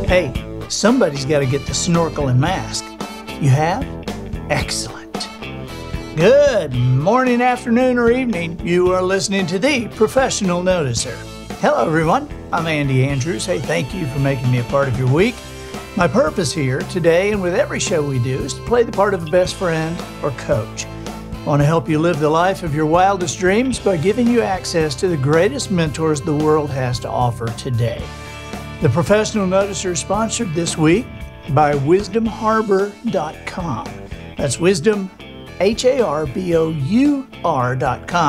Hey, somebody's got to get the snorkel and mask. You have? Excellent. Good morning, afternoon, or evening. You are listening to The Professional Noticer. Hello, everyone. I'm Andy Andrews. Hey, thank you for making me a part of your week. My purpose here today and with every show we do is to play the part of a best friend or coach. I want to help you live the life of your wildest dreams by giving you access to the greatest mentors the world has to offer today. The Professional Noticer is sponsored this week by wisdomharbor.com. That's wisdom, HARBOUR.com.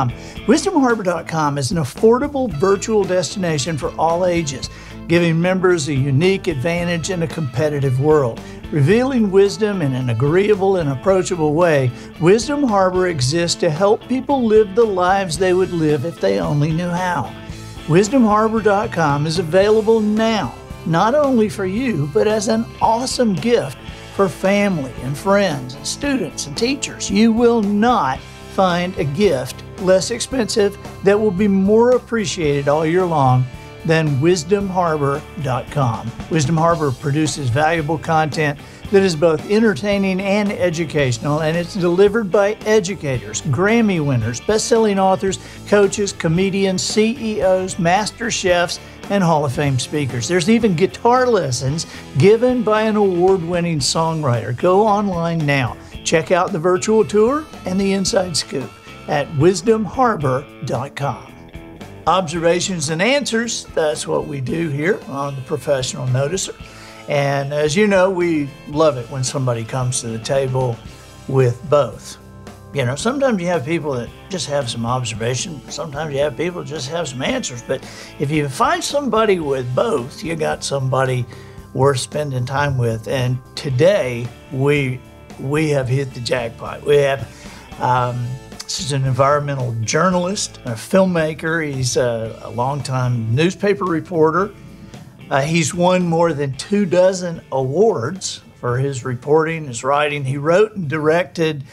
Wisdomharbor.com is an affordable virtual destination for all ages, giving members a unique advantage in a competitive world. Revealing wisdom in an agreeable and approachable way, Wisdom Harbor exists to help people live the lives they would live if they only knew how. WisdomHarbor.com is available now, not only for you, but as an awesome gift for family and friends and students and teachers. You will not find a gift less expensive that will be more appreciated all year long than WisdomHarbor.com. Wisdom Harbor produces valuable content that is both entertaining and educational, and it's delivered by educators, Grammy winners, best-selling authors, coaches, comedians, CEOs, master chefs, and Hall of Fame speakers. There's even guitar lessons given by an award-winning songwriter. Go online now. Check out the virtual tour and the inside scoop at WisdomHarbor.com. Observations and answers, that's what we do here on the Professional Noticer. And as you know, we love it when somebody comes to the table with both. You know, sometimes you have people that just have some observations. Sometimes you have people that just have some answers. But if you find somebody with both, you got somebody worth spending time with. And today, we have hit the jackpot. We have, this is an environmental journalist, a filmmaker. He's a longtime newspaper reporter. He's won more than 24 awards for his reporting, his writing. He wrote and directed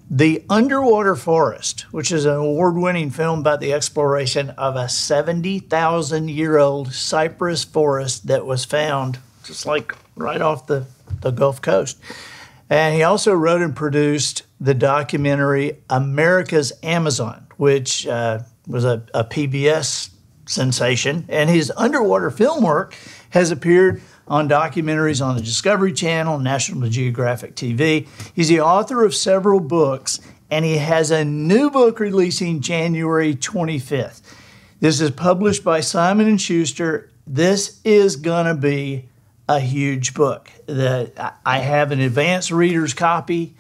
The Underwater Forest, which is an award-winning film about the exploration of a 70,000-year-old cypress forest that was found just like right off the Gulf Coast. And he also wrote and produced the documentary America's Amazon, which was a PBS sensation. And his underwater film work has appeared on documentaries on the Discovery Channel, National Geographic TV. He's the author of several books, and he has a new book releasing January 25th. This is published by Simon & Schuster. This is going to be a huge book. I have an advanced reader's copy,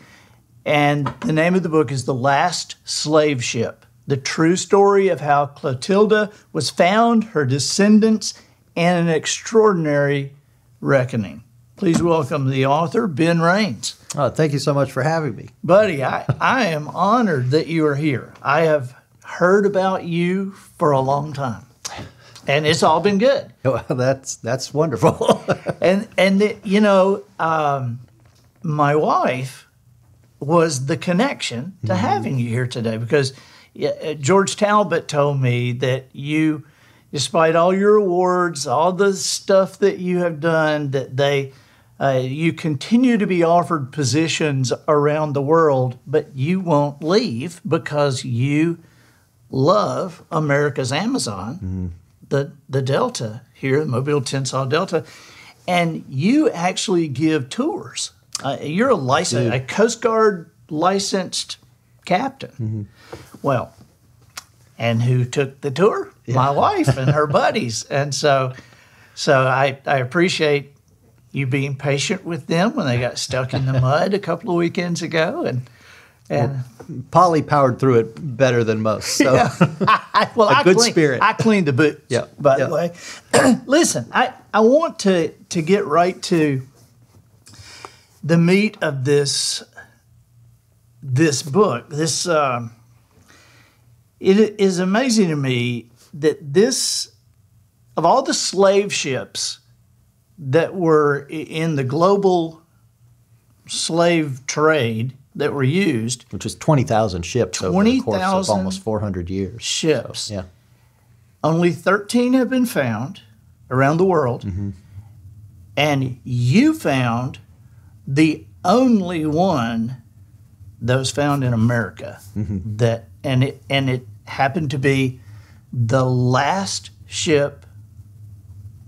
and the name of the book is The Last Slave Ship: The True Story of How Clotilda Was Found, Her Descendants, and an Extraordinary Reckoning. Please welcome the author, Ben Raines. Oh, thank you so much for having me. Buddy, I am honored that you are here. I have heard about you for a long time, and it's all been good. Well, that's wonderful. You know, my wife was the connection to having you here today, because George Talbot told me that you, despite all your awards, all the stuff that you have done, that you continue to be offered positions around the world, but you won't leave because you love America's Amazon, the Delta here, the Mobile Tensas Delta, and you actually give tours. You're a Coast Guard licensed captain. Well, and who took the tour? Yeah. My wife and her buddies. And so I appreciate you being patient with them when they got stuck in the mud a couple of weekends ago. And Polly powered through it better than most. So yeah. Spirit. I cleaned the boots, by the way. Listen, I want to get right to the meat of this book. It is amazing to me that this, of all the slave ships that were in the global slave trade that were used, which was 20,000 ships over the course of almost 400 years. Ships. So, yeah. Only 13 have been found around the world. And you found the only one that was found in America. That and it happened to be the last ship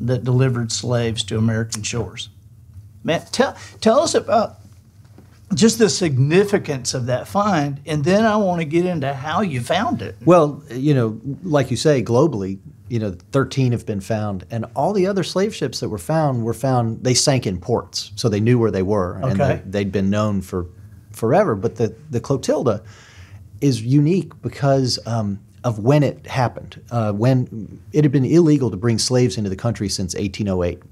that delivered slaves to American shores. Man, tell us about just the significance of that find, and then I want to get into how you found it. Well, like you say, globally, 13 have been found, and all the other slave ships that were found, they sank in ports, so they knew where they were, Okay. and they'd been known for forever. But the Clotilda is unique because of when it happened. When it had been illegal to bring slaves into the country since 1808.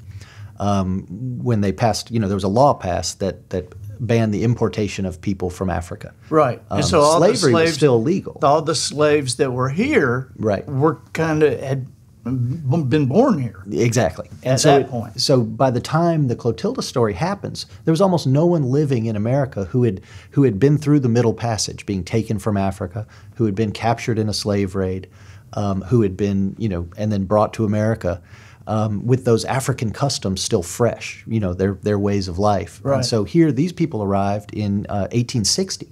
When they passed, there was a law passed that banned the importation of people from Africa. Right. And so all slavery the slaves, was still legal. All the slaves that were here Right. were had been born here. Exactly. At that point. So by the time the Clotilda story happens, there was almost no one living in America who had been through the Middle Passage, being taken from Africa, who had been captured in a slave raid, who had been, and then brought to America. With those African customs still fresh, their ways of life. Right. And so here, these people arrived in 1860,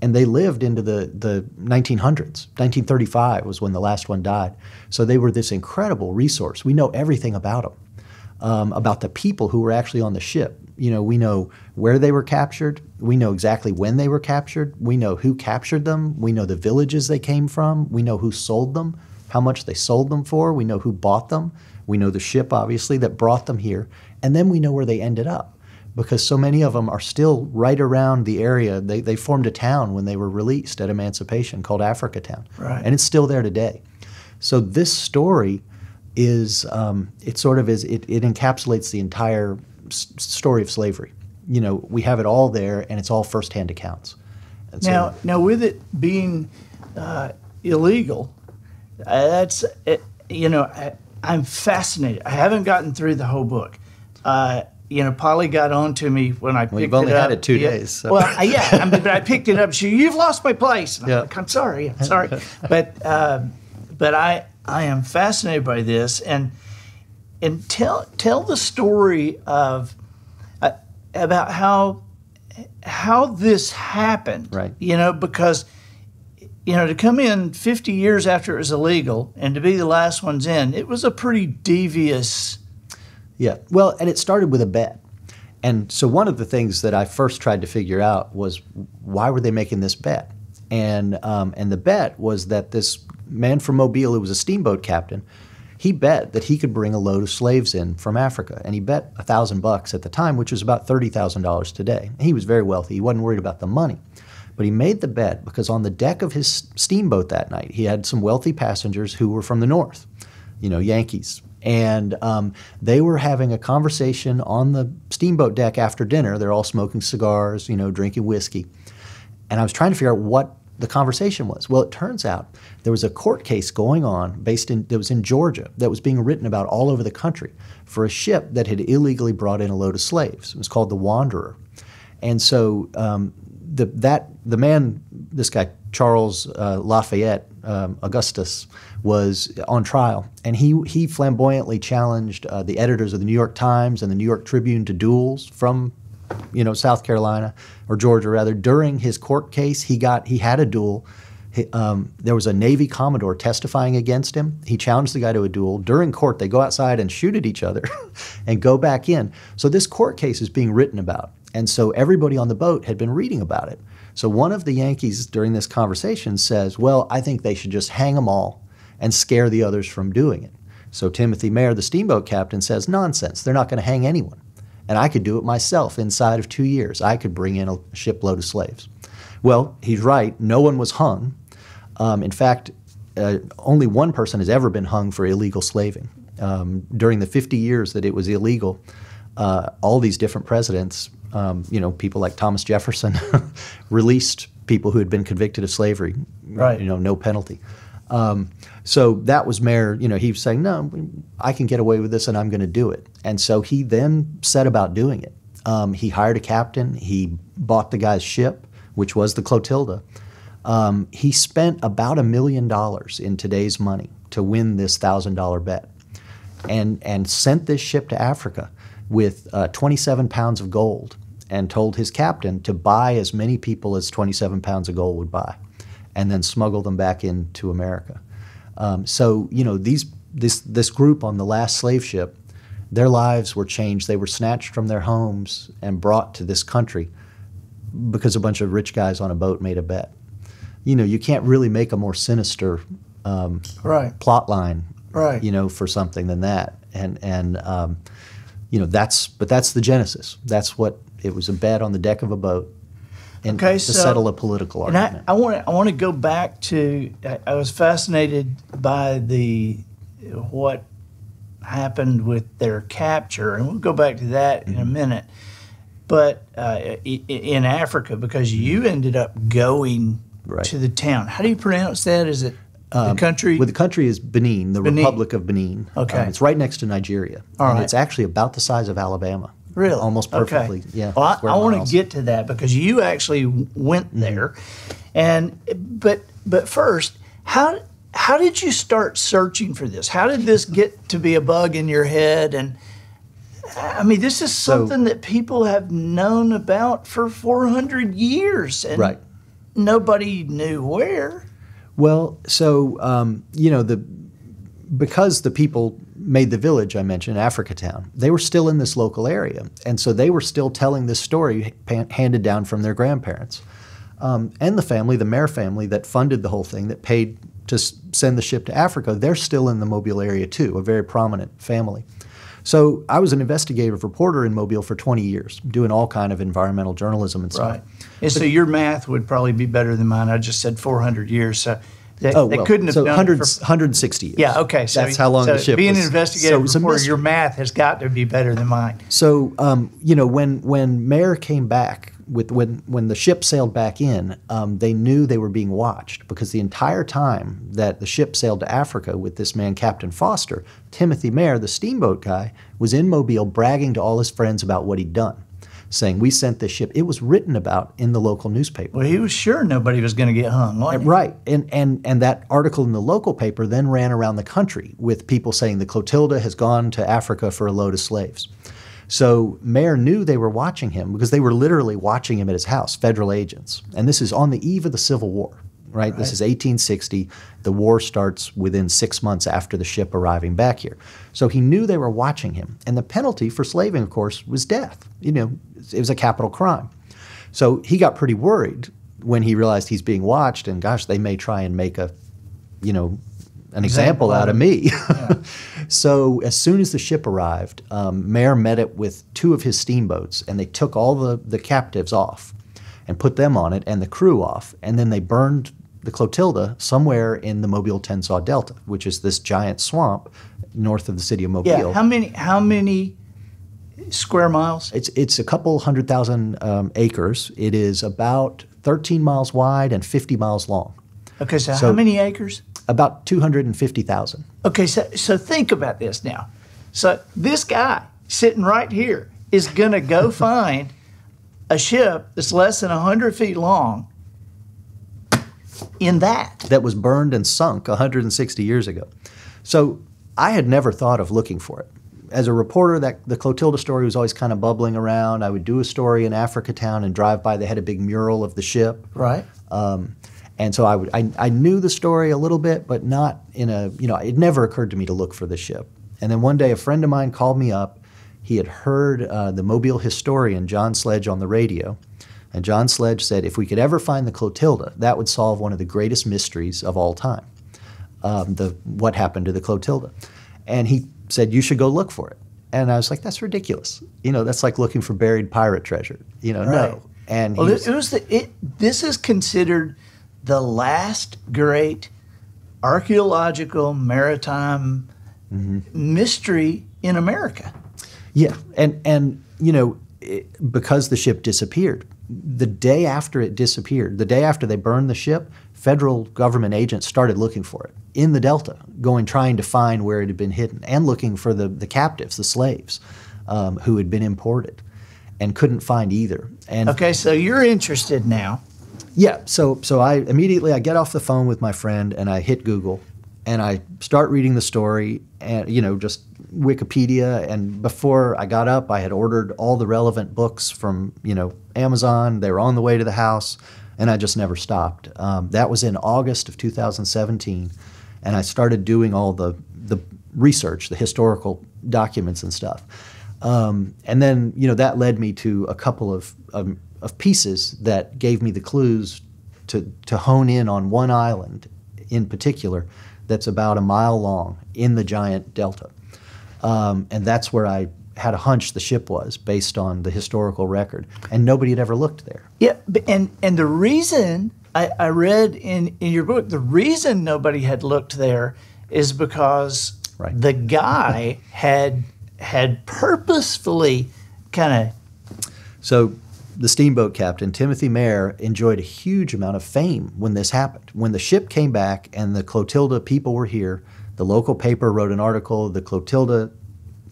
and they lived into the 1900s. 1935 was when the last one died. So they were this incredible resource. We know everything about them, about the people who were actually on the ship. We know where they were captured. We know exactly when they were captured. We know who captured them. We know the villages they came from. We know who sold them, how much they sold them for. We know who bought them. We know the ship, obviously, that brought them here. And then we know where they ended up, because so many of them are still right around the area. They formed a town when they were released at Emancipation called Africa Town. Right. And it's still there today. So this story is, it encapsulates the entire story of slavery. We have it all there, and it's all firsthand accounts. And Now, with it being illegal, I'm fascinated. I haven't gotten through the whole book. Polly got on to me when I picked it up. Well, you've only had it 2 days. So. Well, but I picked it up. You've lost my place. And Yeah. I'm like, I'm sorry. But I am fascinated by this, and tell the story of about how this happened. Right. Because to come in 50 years after it was illegal and to be the last ones in, it was a pretty devious. Yeah. Well, and it started with a bet. And so one of the things that I first tried to figure out was, why were they making this bet? And the bet was that this man from Mobile, who was a steamboat captain, he bet that he could bring a load of slaves in from Africa. And he bet $1,000 at the time, which was about $30,000 today. He was very wealthy. He wasn't worried about the money. But he made the bet because on the deck of his steamboat that night, he had some wealthy passengers who were from the north, Yankees. And they were having a conversation on the steamboat deck after dinner. They're all smoking cigars, drinking whiskey. And I was trying to figure out what the conversation was. Well, it turns out there was a court case going on that was in Georgia that was being written about all over the country for a ship that had illegally brought in a load of slaves. It was called the Wanderer. And so the man, this guy, Charles Lafayette, Augustus, was on trial, and he flamboyantly challenged the editors of the New York Times and the New York Tribune to duels from, South Carolina, or Georgia rather. During his court case, he had a duel. There was a Navy Commodore testifying against him. He challenged the guy to a duel. During court, they go outside and shoot at each other and go back in. So this court case is being written about. And so everybody on the boat had been reading about it. So one of the Yankees during this conversation says, well, I think they should just hang them all and scare the others from doing it. So Timothy Mayer, the steamboat captain, says, nonsense, they're not going to hang anyone. And I could do it myself inside of 2 years. I could bring in a shipload of slaves. Well, he's right. No one was hung. In fact, only one person has ever been hung for illegal slaving. During the 50 years that it was illegal, all these different presidents, people like Thomas Jefferson, released people who had been convicted of slavery, Right. No penalty. So that was Mayer, he was saying, no, I can get away with this and I'm going to do it. And so he then set about doing it. He hired a captain. He bought the guy's ship, which was the Clotilda. He spent about $1 million in today's money to win this $1,000 bet, and sent this ship to Africa. with 27 pounds of gold and told his captain to buy as many people as 27 pounds of gold would buy and then smuggle them back into America. So, you know, this group on the last slave ship, their lives were changed. They were snatched from their homes and brought to this country because a bunch of rich guys on a boat made a bet. You know, you can't really make a more sinister plot line, you know, for something than that. And you know, that's the genesis. That's what it was, a bet on the deck of a boat to settle a political argument. And I want to go back to, I was fascinated by what happened with their capture, and we'll go back to that in a minute. But in Africa, because you ended up going to the town. How do you pronounce that? Is it the country? Well, the country is Benin, the Republic of Benin. Okay. It's right next to Nigeria. And it's actually about the size of Alabama. Really? Almost perfectly. Okay. Yeah. Well, I want to get to that because you actually went there. And but first, how did you start searching for this? How did this get to be a bug in your head? And I mean, this is something that people have known about for 400 years, and nobody knew where. Well, so you know, because the people made the village I mentioned, Africa Town, they were still in this local area, and so they were still telling this story handed down from their grandparents, and the family, the Mayer family, that funded the whole thing, that paid to send the ship to Africa. They're still in the Mobile area too, a very prominent family. So I was an investigative reporter in Mobile for 20 years, doing all kind of environmental journalism and stuff. Right. And so your math would probably be better than mine. I just said 400 years. So they couldn't have done 160 years. Yeah, okay. So that's how long the ship was. Being an investigative reporter, your math has got to be better than mine. So, you know, when Mayer came back, when the ship sailed back in, they knew they were being watched, because the entire time that the ship sailed to Africa with this man, Captain Foster, Timothy Mayer, the steamboat guy, was in Mobile bragging to all his friends about what he'd done, saying, "We sent this ship." It was written about in the local newspaper. Well, he was sure nobody was going to get hung, wasn't he? Right. And that article in the local paper then ran around the country with people saying the Clotilda has gone to Africa for a load of slaves. So Mayer knew they were watching him, because they were literally watching him at his house, federal agents. And this is on the eve of the Civil War, right? This is 1860. The war starts within 6 months after the ship arriving back here. So he knew they were watching him. And the penalty for slaving, of course, was death. You know, it was a capital crime. So he got pretty worried when he realized he's being watched, and gosh, they may try and make an example out of me. Yeah. So as soon as the ship arrived, Mayer met it with 2 of his steamboats, and they took all the captives off and put them on it and the crew off, and then they burned the Clotilda somewhere in the Mobile-Tensaw Delta, which is this giant swamp north of the city of Mobile. Yeah, how many square miles? It's a couple 100,000 acres. It is about 13 miles wide and 50 miles long. Okay, so how many acres? About 250,000. Okay, so think about this now. So this guy sitting right here is going to go find a ship that's less than 100 feet long in that was burned and sunk 160 years ago. So I had never thought of looking for it. As a reporter, the Clotilda story was always kind of bubbling around. I would do a story in Africa Town and drive by. They had a big mural of the ship. Right. And so I knew the story a little bit, but not in a, you know, it never occurred to me to look for the ship. And then one day a friend of mine called me up. He had heard the Mobile historian, John Sledge, on the radio. And John Sledge said, if we could ever find the Clotilda, that would solve one of the greatest mysteries of all time, what happened to the Clotilda. And he said, you should go look for it. And I was like, that's ridiculous. You know, that's like looking for buried pirate treasure. You know, no. And well, this is considered the last great archaeological maritime mystery in America. Yeah, and you know, because the ship disappeared, the day after it disappeared, the day after they burned the ship, federal government agents started looking for it in the Delta, trying to find where it had been hidden, and looking for the captives, the slaves, who had been imported, and couldn't find either. And okay, so you're interested now. Yeah, so I get off the phone with my friend, and I hit Google, and I start reading the story, and you know, just Wikipedia, and before I got up, I had ordered all the relevant books from Amazon. They were on the way to the house, and I just never stopped. That was in August of 2017, and I started doing all the research, the historical documents and stuff. And then that led me to a couple of pieces that gave me the clues to hone in on one island in particular that's about a mile long in the giant delta. And that's where I had a hunch the ship was based on the historical record, and nobody had ever looked there. Yeah, and the reason I read in your book, the reason nobody had looked there is because the guy had purposefully kind of... So the steamboat captain, Timothy Mayer, enjoyed a huge amount of fame when this happened. When the ship came back and the Clotilda people were here, the local paper wrote an article, the Clotilda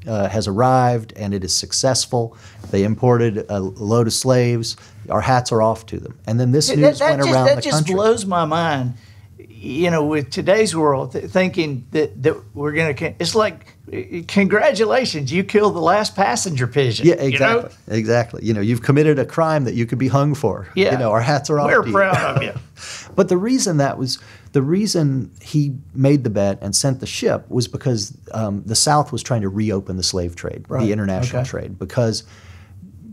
has arrived and it is successful. They imported a load of slaves. Our hats are off to them. And then this news went around the country. That just blows my mind. With today's world, thinking that we're going to, it's like, congratulations, you killed the last passenger pigeon. Yeah, exactly. Exactly. You've committed a crime that you could be hung for. Yeah. Our hats are off to you. We're proud of you. But the reason he made the bet and sent the ship was because the South was trying to reopen the slave trade, the international trade, because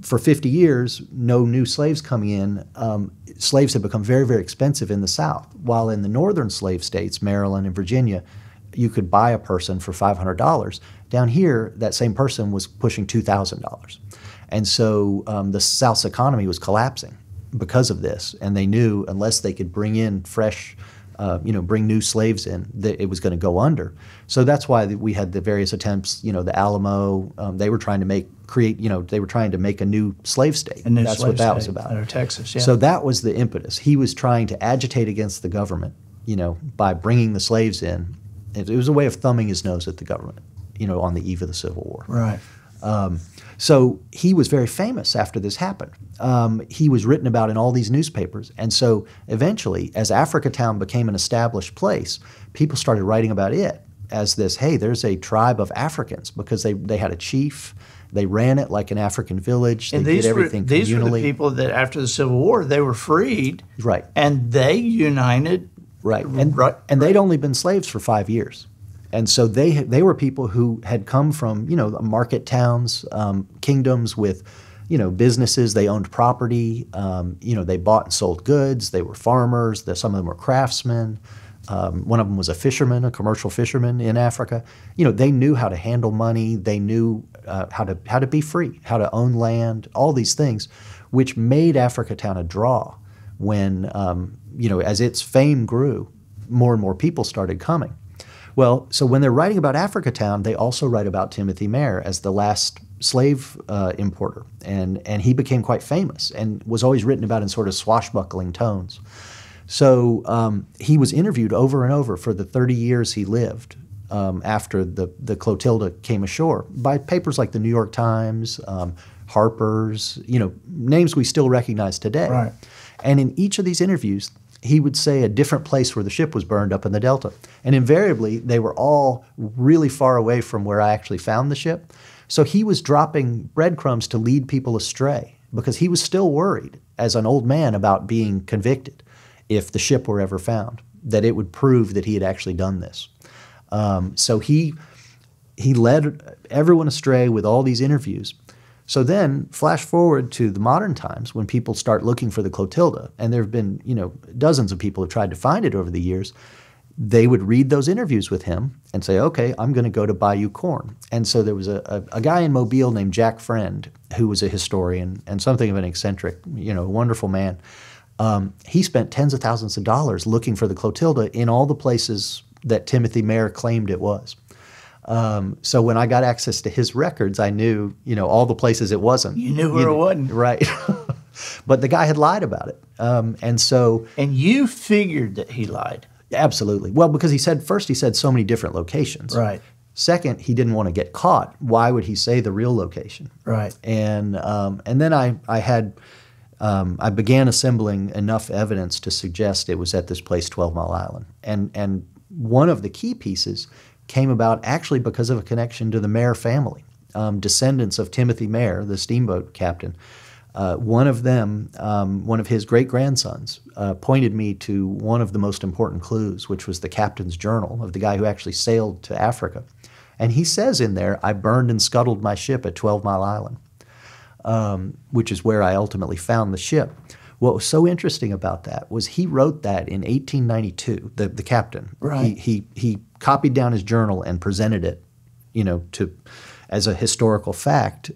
for 50 years, no new slaves coming in. Slaves had become very, very expensive in the South, while in the northern slave states, Maryland and Virginia, you could buy a person for $500. Down here, that same person was pushing $2,000. And so the South's economy was collapsing because of this, and they knew unless they could bring in fresh, bring new slaves in, that it was going to go under. So that's why we had the various attempts, the Alamo, they were trying to make a new slave state. That's what that was about. Out of Texas, yeah. So that was the impetus. He was trying to agitate against the government, by bringing the slaves in. It was a way of thumbing his nose at the government, on the eve of the Civil War. Right. So he was very famous after this happened. He was written about in all these newspapers. And so eventually, as Africatown became an established place, people started writing about it as this, hey, there's a tribe of Africans, because they had a chief. They ran it like an African village. They did everything communally. These were the people that after the Civil War, they were freed. Right. And they united. Right. And they'd only been slaves for 5 years. And so they were people who had come from, market towns, kingdoms with, businesses. They owned property. They bought and sold goods. They were farmers. Some of them were craftsmen. One of them was a fisherman, a commercial fisherman in Africa. They knew how to handle money. They knew how to be free, how to own land, all these things, which made Africatown a draw when, as its fame grew, more and more people started coming. Well, so when they're writing about Africatown, they also write about Timothy Mayer as the last slave importer. And he became quite famous and was always written about in sort of swashbuckling tones. So he was interviewed over and over for the 30 years he lived after the Clotilda came ashore by papers like the New York Times, Harper's, names we still recognize today. Right. And in each of these interviews, he would say a different place where the ship was burned up in the Delta. And invariably, they were all really far away from where I actually found the ship. So he was dropping breadcrumbs to lead people astray because he was still worried as an old man about being convicted if the ship were ever found, that it would prove that he had actually done this. So he led everyone astray with all these interviews. So then, flash forward to the modern times when people start looking for the Clotilda, and there have been, dozens of people who have tried to find it over the years. They would read those interviews with him and say, okay, I'm going to go to Bayou Corn. And so there was a guy in Mobile named Jack Friend, who was a historian and something of an eccentric, wonderful man. He spent tens of thousands of dollars looking for the Clotilda in all the places that Timothy Mayer claimed it was. So when I got access to his records, I knew, all the places it wasn't. You knew where it wasn't. Right. But the guy had lied about it. And you figured that he lied. Absolutely. Well, because he said so many different locations. Right. Second, he didn't want to get caught. Why would he say the real location? Right. And then I began assembling enough evidence to suggest it was at this place, 12 Mile Island. And one of the key pieces came about actually because of a connection to the Mayer family, descendants of Timothy Mayer, the steamboat captain. One of them, one of his great-grandsons, pointed me to one of the most important clues, which was the captain's journal of the guy who actually sailed to Africa. And he says in there, I burned and scuttled my ship at 12 Mile Island, which is where I ultimately found the ship. What was so interesting about that was he wrote that in 1892, the captain. Right. He copied down his journal and presented it, as a historical fact,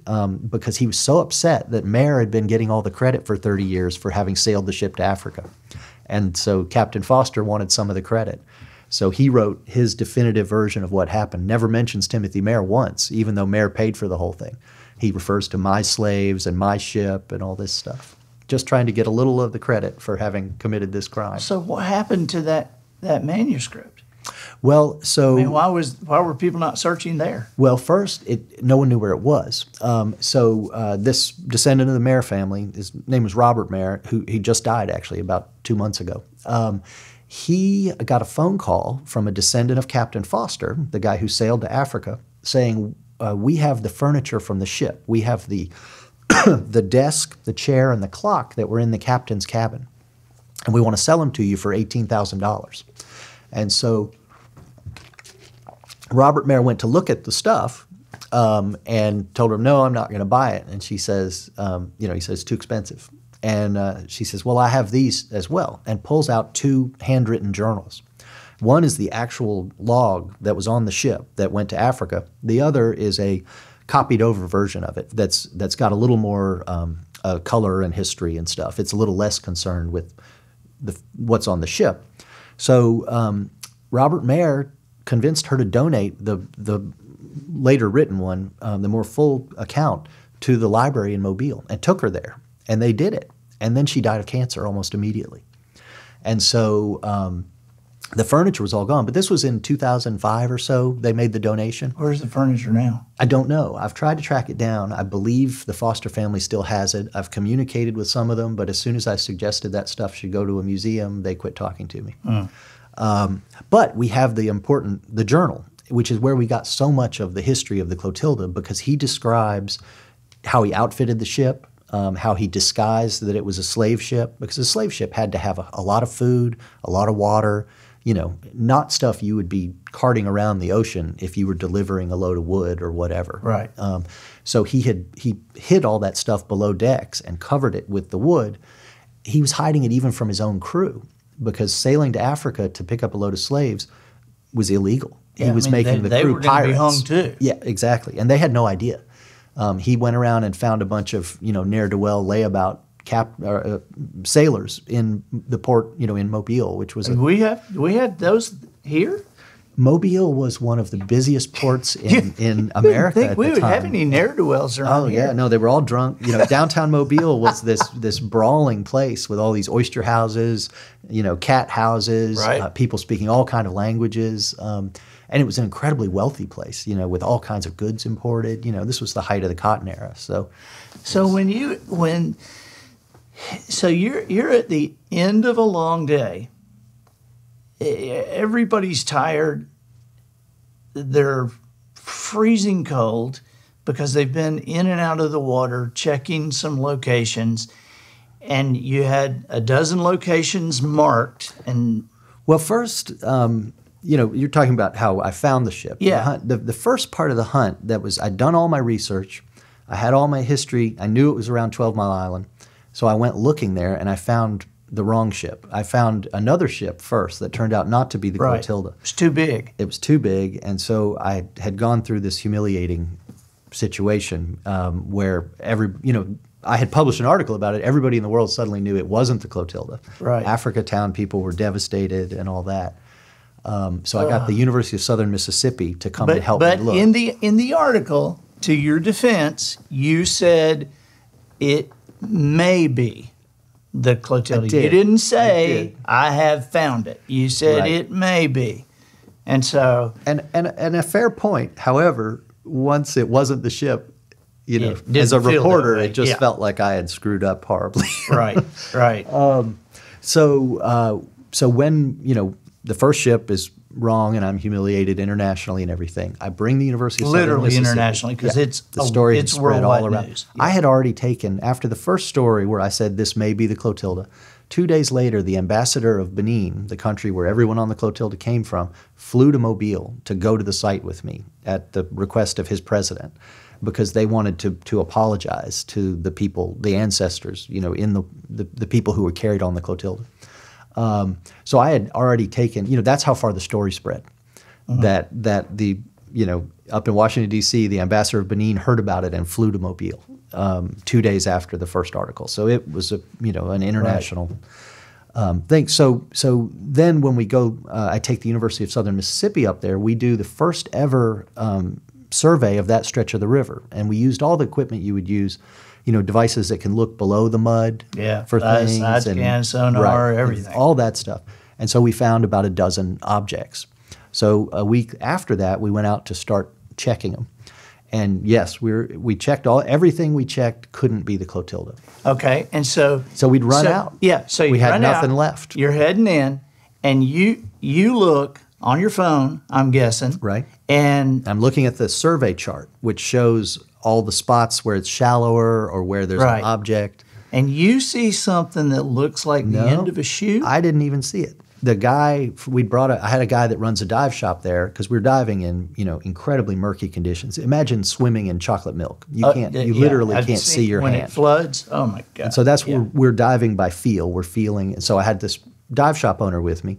because he was so upset that Mayer had been getting all the credit for 30 years for having sailed the ship to Africa. And so Captain Foster wanted some of the credit. So he wrote his definitive version of what happened, never mentions Timothy Mayer once, even though Mayer paid for the whole thing. He refers to my slaves and my ship and all this stuff, just trying to get a little of the credit for having committed this crime. So what happened to that manuscript? Well, so... I mean, why were people not searching there? Well, first, no one knew where it was. This descendant of the Mayer family, his name was Robert Mayer, he just died actually about 2 months ago. He got a phone call from a descendant of Captain Foster, the guy who sailed to Africa, saying, we have the furniture from the ship. We have the the desk, the chair, and the clock that were in the captain's cabin. And we want to sell them to you for $18,000. And so Robert Mayer went to look at the stuff and told her, no, I'm not going to buy it. And she says, he says, it's too expensive. And she says, well, I have these as well, and pulls out 2 handwritten journals. One is the actual log that was on the ship that went to Africa. The other is a copied over version of it that's got a little more color and history and stuff. It's a little less concerned with what's on the ship. So Robert Mayer convinced her to donate the later written one, the more full account, to the library in Mobile, and took her there. And they did it. And then she died of cancer almost immediately. And so the furniture was all gone. But this was in 2005 or so. They made the donation. Where's the furniture now? I don't know. I've tried to track it down. I believe the Foster family still has it. I've communicated with some of them, but as soon as I suggested that stuff should go to a museum, they quit talking to me. But we have the journal, which is where we got so much of the history of the Clotilda, because he describes how he outfitted the ship, how he disguised that it was a slave ship, because a slave ship had to have a lot of food, a lot of water, not stuff you would be carting around the ocean if you were delivering a load of wood or whatever. Right. So he hid all that stuff below decks and covered it with the wood. He was hiding it even from his own crew, because sailing to Africa to pick up a load of slaves was illegal. Yeah, he was making the crew pirates. They were going to be hung too. Yeah, exactly. And they had no idea. He went around and found a bunch of ne'er-do-well layabout sailors in the port, in Mobile, which was we had those here. Mobile was one of the busiest ports in America at the time. We would have any ne'er-do-wells around here. Oh yeah, no, they were all drunk. Downtown Mobile was this brawling place with all these oyster houses, cat houses, right. People speaking all kind of languages. And it was an incredibly wealthy place, with all kinds of goods imported. This was the height of the cotton era. So you're at the end of a long day. Everybody's tired. They're freezing cold because they've been in and out of the water checking some locations, and you had a dozen locations marked. And well, first. You're talking about how I found the ship. Yeah. The first part of the hunt, I'd done all my research. I had all my history. I knew it was around 12 Mile Island. So I went looking there, and I found the wrong ship. I found another ship first that turned out not to be the Clotilda. It was too big. It was too big, and so I had gone through this humiliating situation where I had published an article about it. Everybody in the world suddenly knew it wasn't the Clotilda. Right. Africa Town people were devastated and all that. So I got the University of Southern Mississippi to come and help me look. But in the article, to your defense, you said it may be the Clotilda. You didn't say I have found it. You said it may be, and so and a fair point. However, once it wasn't the ship, as a reporter, it just felt like I had screwed up horribly. Right. So when the first ship is wrong and I'm humiliated internationally and everything. I bring the University of Southern Literally Mississippi. internationally, because The story had spread all around. news. I had already taken, after the first story where I said this may be the Clotilda, 2 days later, the ambassador of Benin, the country where everyone on the Clotilda came from, flew to Mobile to go to the site with me at the request of his president, because they wanted to apologize to the people, the ancestors, in the people who were carried on the Clotilda. So I had already taken, that's how far the story spread. That the, up in Washington, D.C., the ambassador of Benin heard about it and flew to Mobile 2 days after the first article. So it was an international thing. So then when we go, I take the University of Southern Mississippi up there, we do the first ever survey of that stretch of the river. And we used all the equipment you would use, devices that can look below the mud for things. Side scan, sonar, everything. All that stuff. And so we found about a dozen objects. So a week after that, we went out to start checking them. And yes, we checked everything we checked couldn't be the Clotilda. Okay, and so we'd run out. Yeah, so we had nothing left. You're heading in, and you look on your phone, I'm guessing. Right. And I'm looking at the survey chart, which shows all the spots where it's shallower or where there's an object. And you see something that looks like the end of a shoe? I didn't even see it. The guy I had a guy that runs a dive shop there, because we're diving in incredibly murky conditions. Imagine swimming in chocolate milk. You literally can't see your hand when it floods. Oh my God! And so that's where we're diving by feel. We're feeling. And so I had this dive shop owner with me,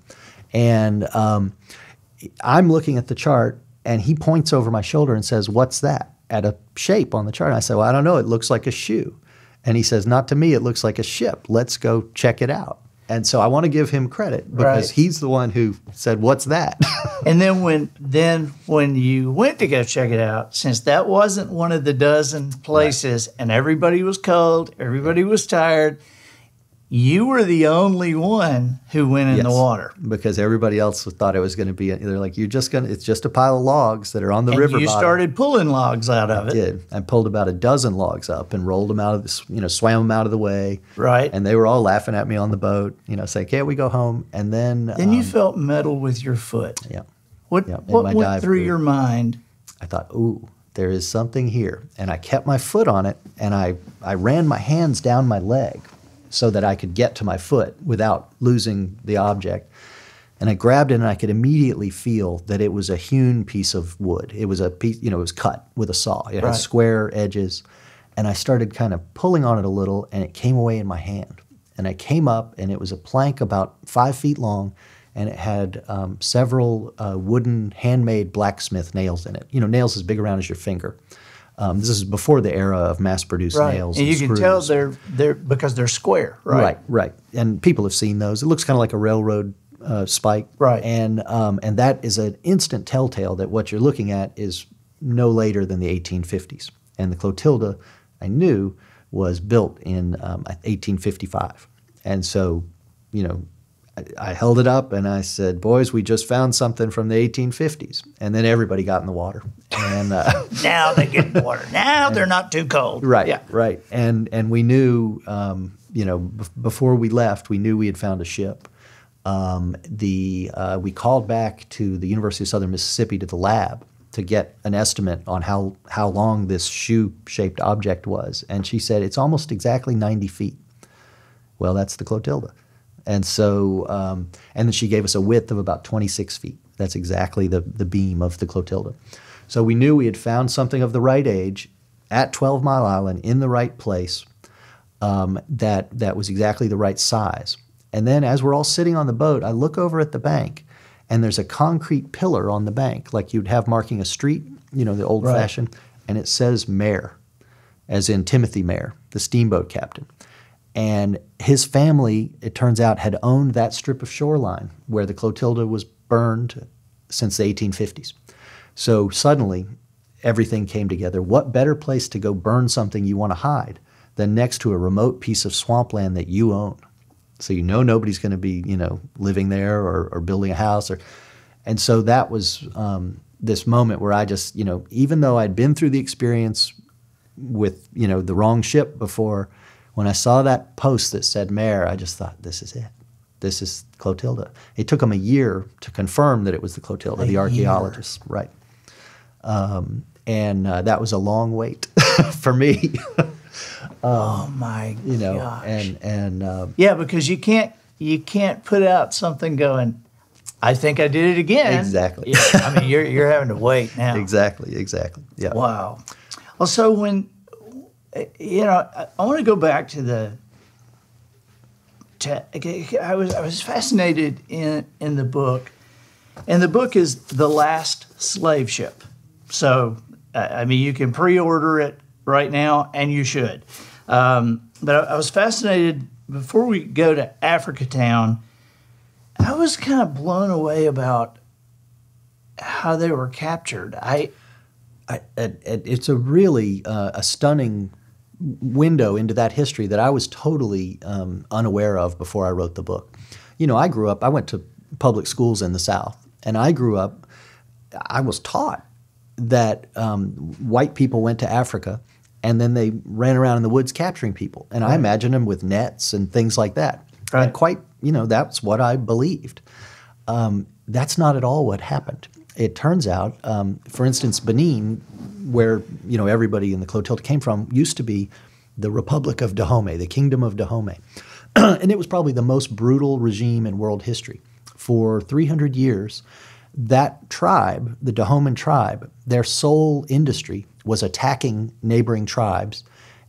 and I'm looking at the chart, and he points over my shoulder and says, "What's that?" At a shape on the chart. And I said, "Well, I don't know. It looks like a shoe." And he says, "Not to me. It looks like a ship. Let's go check it out." And so I want to give him credit, because he's the one who said, "What's that?" And then when you went to go check it out, since that wasn't one of the dozen places, and everybody was cold, everybody was tired, you were the only one who went in the water. Because everybody else thought it was going to be, they're like, it's just a pile of logs that are on the river bottom. You started pulling logs out of it. I did. I pulled about a dozen logs up and rolled them out of swam them out of the way. Right. And they were all laughing at me on the boat, saying, "Can't we go home?" And then you felt metal with your foot. Yeah. What went through your mind? I thought, ooh, there is something here. And I kept my foot on it, and I ran my hands down my leg so that I could get to my foot without losing the object. And I grabbed it, and I could immediately feel that it was a hewn piece of wood. It was a piece, it was cut with a saw. It had square edges. And I started kind of pulling on it a little, and it came away in my hand. And I came up, and it was a plank about 5 feet long, and it had several wooden handmade blacksmith nails in it. Nails as big around as your finger. This is before the era of mass-produced nails. And you can tell they're because they're square, right? Right. And people have seen those. It looks kind of like a railroad spike. Right. And that is an instant telltale that what you're looking at is no later than the 1850s. And the Clotilda, I knew, was built in 1855. And so, I held it up and I said, "Boys, we just found something from the 1850s." And then everybody got in the water. And now they get in the water. Now they're not too cold. Right. Yeah. Right. And we knew, before we left, we knew we had found a ship. We called back to the University of Southern Mississippi to the lab to get an estimate on how long this shoe-shaped object was. And she said, "It's almost exactly 90 feet. Well, that's the Clotilda. And so, and then she gave us a width of about 26 feet. That's exactly the beam of the Clotilda. So we knew we had found something of the right age at 12 Mile Island in the right place that was exactly the right size. And then as we're all sitting on the boat, I look over at the bank, and there's a concrete pillar on the bank, like you'd have marking a street, the old-fashioned, and it says Mayor, as in Timothy Mayor, the steamboat captain. And his family, it turns out, had owned that strip of shoreline where the Clotilda was burned since the 1850s. So suddenly, everything came together. What better place to go burn something you want to hide than next to a remote piece of swampland that you own? So nobody's going to be, living there or building a house. And so that was this moment where I just, even though I'd been through the experience with, the wrong ship before, when I saw that post that said Mayor, I just thought, this is it. this is Clotilda. It took them a year to confirm that it was the Clotilda, the archaeologists, right. And that was a long wait for me. Oh my gosh. Yeah, because you can't put out something going, I think I did it again. Exactly. Yeah, I mean, you're having to wait now. Exactly. Yeah. Wow. Well, so when, I want to go back to I was fascinated in the book, and the book is The Last Slave Ship. So, I mean, you can pre-order it right now, and you should. But I was fascinated, before we go to Africa Town, I was kind of blown away about how they were captured. It's a really a stunning window into that history that I was totally unaware of before I wrote the book. I went to public schools in the South, and I was taught that white people went to Africa and then they ran around in the woods capturing people. And I imagined them with nets and things like that. Right. And that's what I believed. That's not at all what happened. It turns out, for instance, Benin, where everybody in the Clotilda came from, used to be the Republic of Dahomey, the Kingdom of Dahomey. And it was probably the most brutal regime in world history. For 300 years, that tribe, the Dahoman tribe, their sole industry was attacking neighboring tribes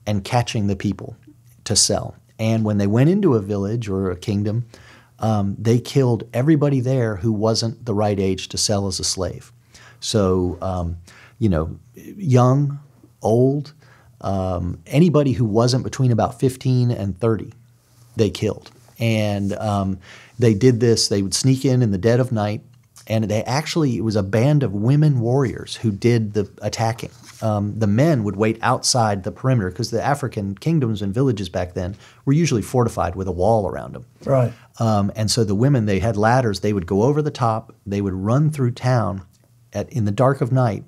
and catching the people to sell. And when they went into a village or a kingdom, they killed everybody there who wasn't the right age to sell as a slave. So, young, old, anybody who wasn't between about 15 and 30, they killed. And they did this. They would sneak in the dead of night, and it was a band of women warriors who did the attacking. The men would wait outside the perimeter, because the African kingdoms and villages back then were usually fortified with a wall around them. Right. And so the women, they had ladders. They would go over the top. They would run through town in the dark of night.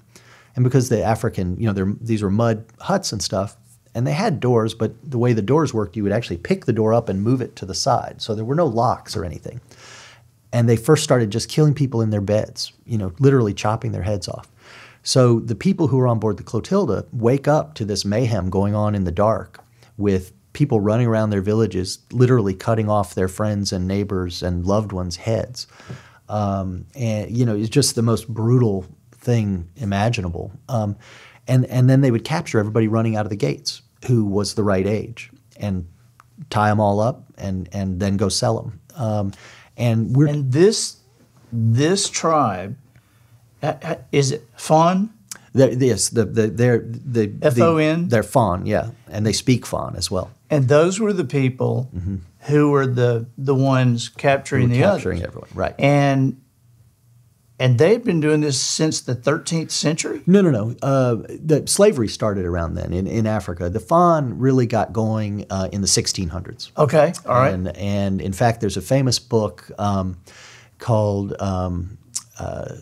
And because the African, these were mud huts and stuff, and they had doors, but the way the doors worked, you would actually pick the door up and move it to the side. So there were no locks or anything. And they first started just killing people in their beds, literally chopping their heads off. So the people who were on board the Clotilda wake up to this mayhem going on in the dark, with people running around their villages, literally cutting off their friends and neighbors and loved ones' heads. It's just the most brutal thing imaginable. And then they would capture everybody running out of the gates who was the right age, and tie them all up and then go sell them. And this tribe, is it Fon? Yes, they're F-O-N? They're Fon, yeah, and they speak Fon as well. And those were the people who were the ones capturing the others. Capturing everyone, right. And they've been doing this since the 13th century? No. The slavery started around then in Africa. The Fon really got going in the 1600s. Okay, all right. And in fact, there's a famous book called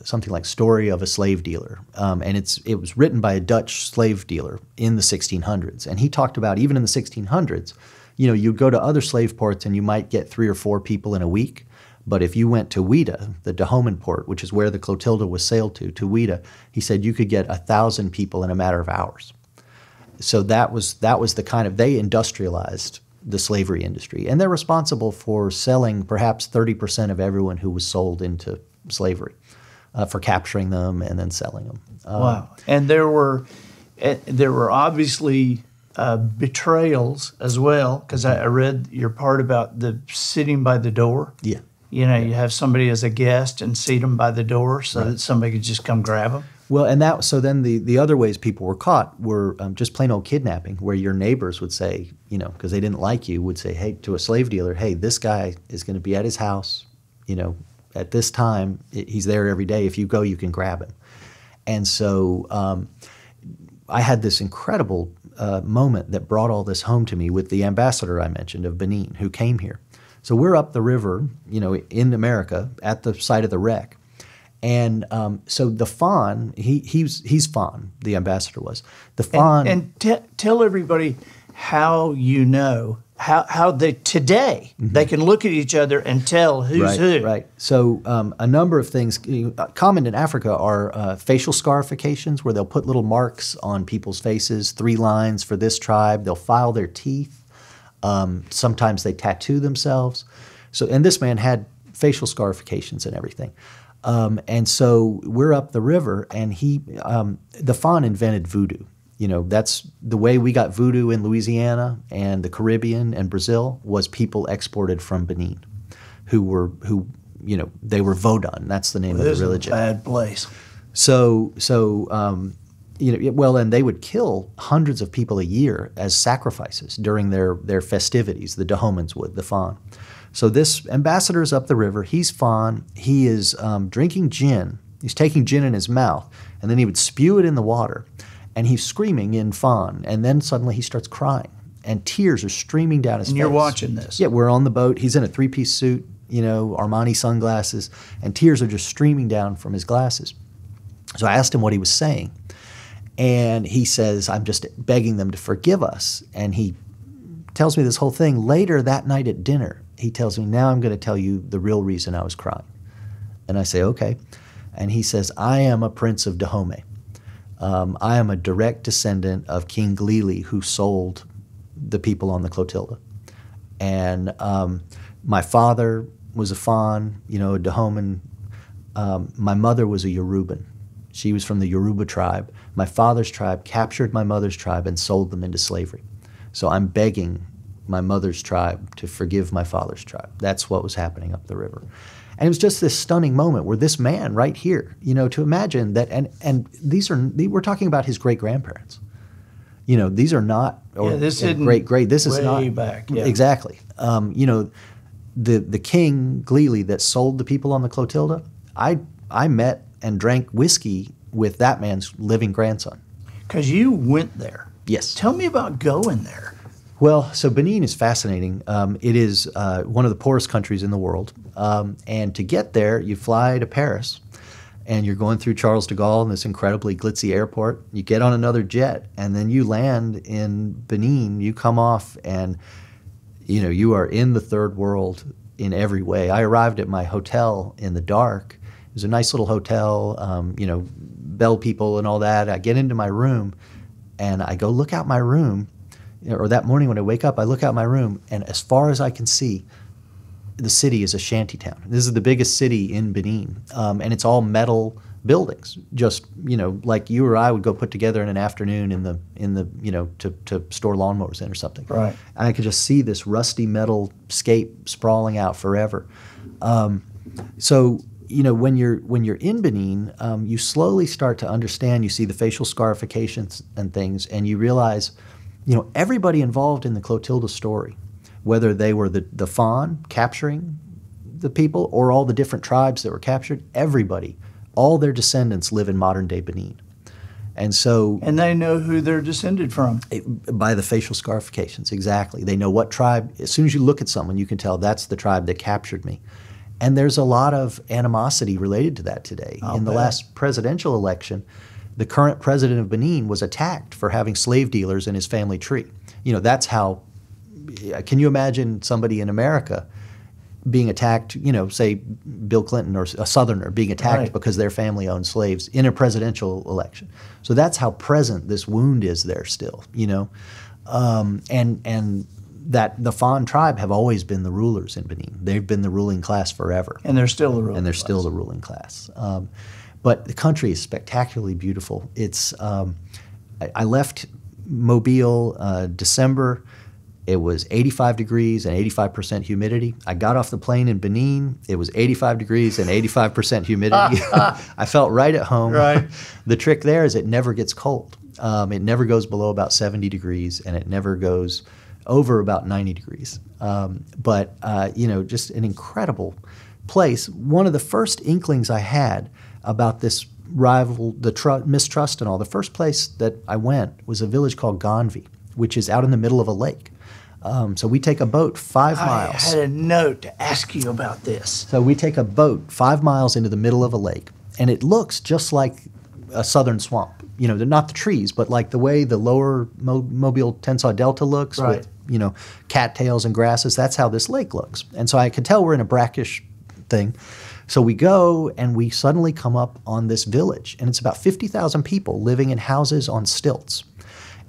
something like Story of a Slave Dealer. And it was written by a Dutch slave dealer in the 1600s. And he talked about, even in the 1600s, you'd go to other slave ports and you might get 3 or 4 people in a week. But if you went to Ouida, the Dahoman port, which is where the Clotilda was sailed to Ouida, he said you could get 1,000 people in a matter of hours. So that was the kind of, they industrialized the slavery industry. And they're responsible for selling perhaps 30% of everyone who was sold into slavery, for capturing them and then selling them. Wow. And there were obviously betrayals as well, because I read your part about the sitting by the door. Yeah. You have somebody as a guest and seat them by the door so that somebody could just come grab them. Well, and so then the other ways people were caught were just plain old kidnapping, where your neighbors would say, because they didn't like you, would say, hey, to a slave dealer, hey, this guy is going to be at his house, at this time. He's there every day. If you go, you can grab him. And so I had this incredible moment that brought all this home to me with the ambassador I mentioned of Benin, who came here. So we're up the river, in America, at the site of the wreck. And so the Fon, he's Fon, the ambassador was. The Fon. And tell everybody how you know how they today they can look at each other and tell who's who. Right. So a number of things common in Africa are facial scarifications, where they'll put little marks on people's faces, 3 lines for this tribe. They'll file their teeth. Sometimes they tattoo themselves. So, and this man had facial scarifications and everything. And so we're up the river, and the Fon invented voodoo. You know, that's the way we got voodoo in Louisiana and the Caribbean and Brazil, was people exported from Benin they were Vodun. That's the name of the religion. This is a bad place. And they would kill hundreds of people a year as sacrifices during their festivities. The Dahomeyans would, the Fon. So this ambassador's up the river. He's Fon. He is drinking gin. He's taking gin in his mouth, and then he would spew it in the water. And he's screaming in Fon, and then suddenly he starts crying, and tears are streaming down his face. And you're watching this. Yeah, we're on the boat. He's in a 3-piece suit, Armani sunglasses, and tears are just streaming down from his glasses. So I asked him what he was saying, and he says, I'm just begging them to forgive us. And he tells me this whole thing. Later that night at dinner, he tells me, now I'm going to tell you the real reason I was crying. And I say, okay. And he says, I am a prince of Dahomey. I am a direct descendant of King Glili, who sold the people on the Clotilda. And my father was a Fon, a Dahoman. My mother was a Yoruban. She was from the Yoruba tribe. My father's tribe captured my mother's tribe and sold them into slavery. So I'm begging my mother's tribe to forgive my father's tribe. That's what was happening up the river. And it was just this stunning moment where this man right here, to imagine that, and we're talking about his great-grandparents. These are not, this is great, this is not. Way back, yeah. Exactly. The king, Glili, that sold the people on the Clotilda, I met and drank whiskey with that man's living grandson. Because you went there. Yes. Tell me about going there. Well, so Benin is fascinating. It is one of the poorest countries in the world. And to get there, you fly to Paris, and you're going through Charles de Gaulle in this incredibly glitzy airport. You get on another jet, and then you land in Benin. You come off, and you are in the third world in every way. I arrived at my hotel in the dark. It was a nice little hotel, bell people and all that. I get into my room, and I go look out my room. Or that morning when I wake up, I look out my room, and as far as I can see, the city is a shanty town. This is the biggest city in Benin, and it's all metal buildings. Just like you or I would go put together in an afternoon in the to store lawnmowers in or something. Right. And I could just see this rusty metal scape sprawling out forever. So when you're in Benin, you slowly start to understand. You see the facial scarifications and things, and you realize. Everybody involved in the Clotilda story, whether they were the Fon capturing the people or all the different tribes that were captured, everybody, all their descendants live in modern-day Benin. And they know who they're descended from. By the facial scarifications, exactly. They know what tribe. As soon as you look at someone, you can tell that's the tribe that captured me. And there's a lot of animosity related to that today. In the last presidential election, the current president of Benin was attacked for having slave dealers in his family tree. That's how, can you imagine somebody in America being attacked, say Bill Clinton or a Southerner being attacked because their family owned slaves in a presidential election. So that's how present this wound is there still, and that the Fon tribe have always been the rulers in Benin. They've been the ruling class forever. And they're still the ruling class. And they're still the ruling class. But the country is spectacularly beautiful. It's I left Mobile December. It was 85 degrees and 85% humidity. I got off the plane in Benin. It was 85 degrees and 85% humidity. I felt right at home. Right. The trick there is it never gets cold. It never goes below about 70 degrees, and it never goes over about 90 degrees. But just an incredible place. One of the first inklings I had about this rival, mistrust and all, the first place that I went was a village called Ganvi, which is out in the middle of a lake. So we take a boat 5 miles. I had a note to ask you about this. So we take a boat 5 miles into the middle of a lake, and it looks just like a southern swamp. They're not the trees, but like the way the lower Mobile Tensas Delta looks, Right. with cattails and grasses. That's how this lake looks. And so I could tell we're in a brackish thing. So we go and we suddenly come up on this village, and it's about 50,000 people living in houses on stilts.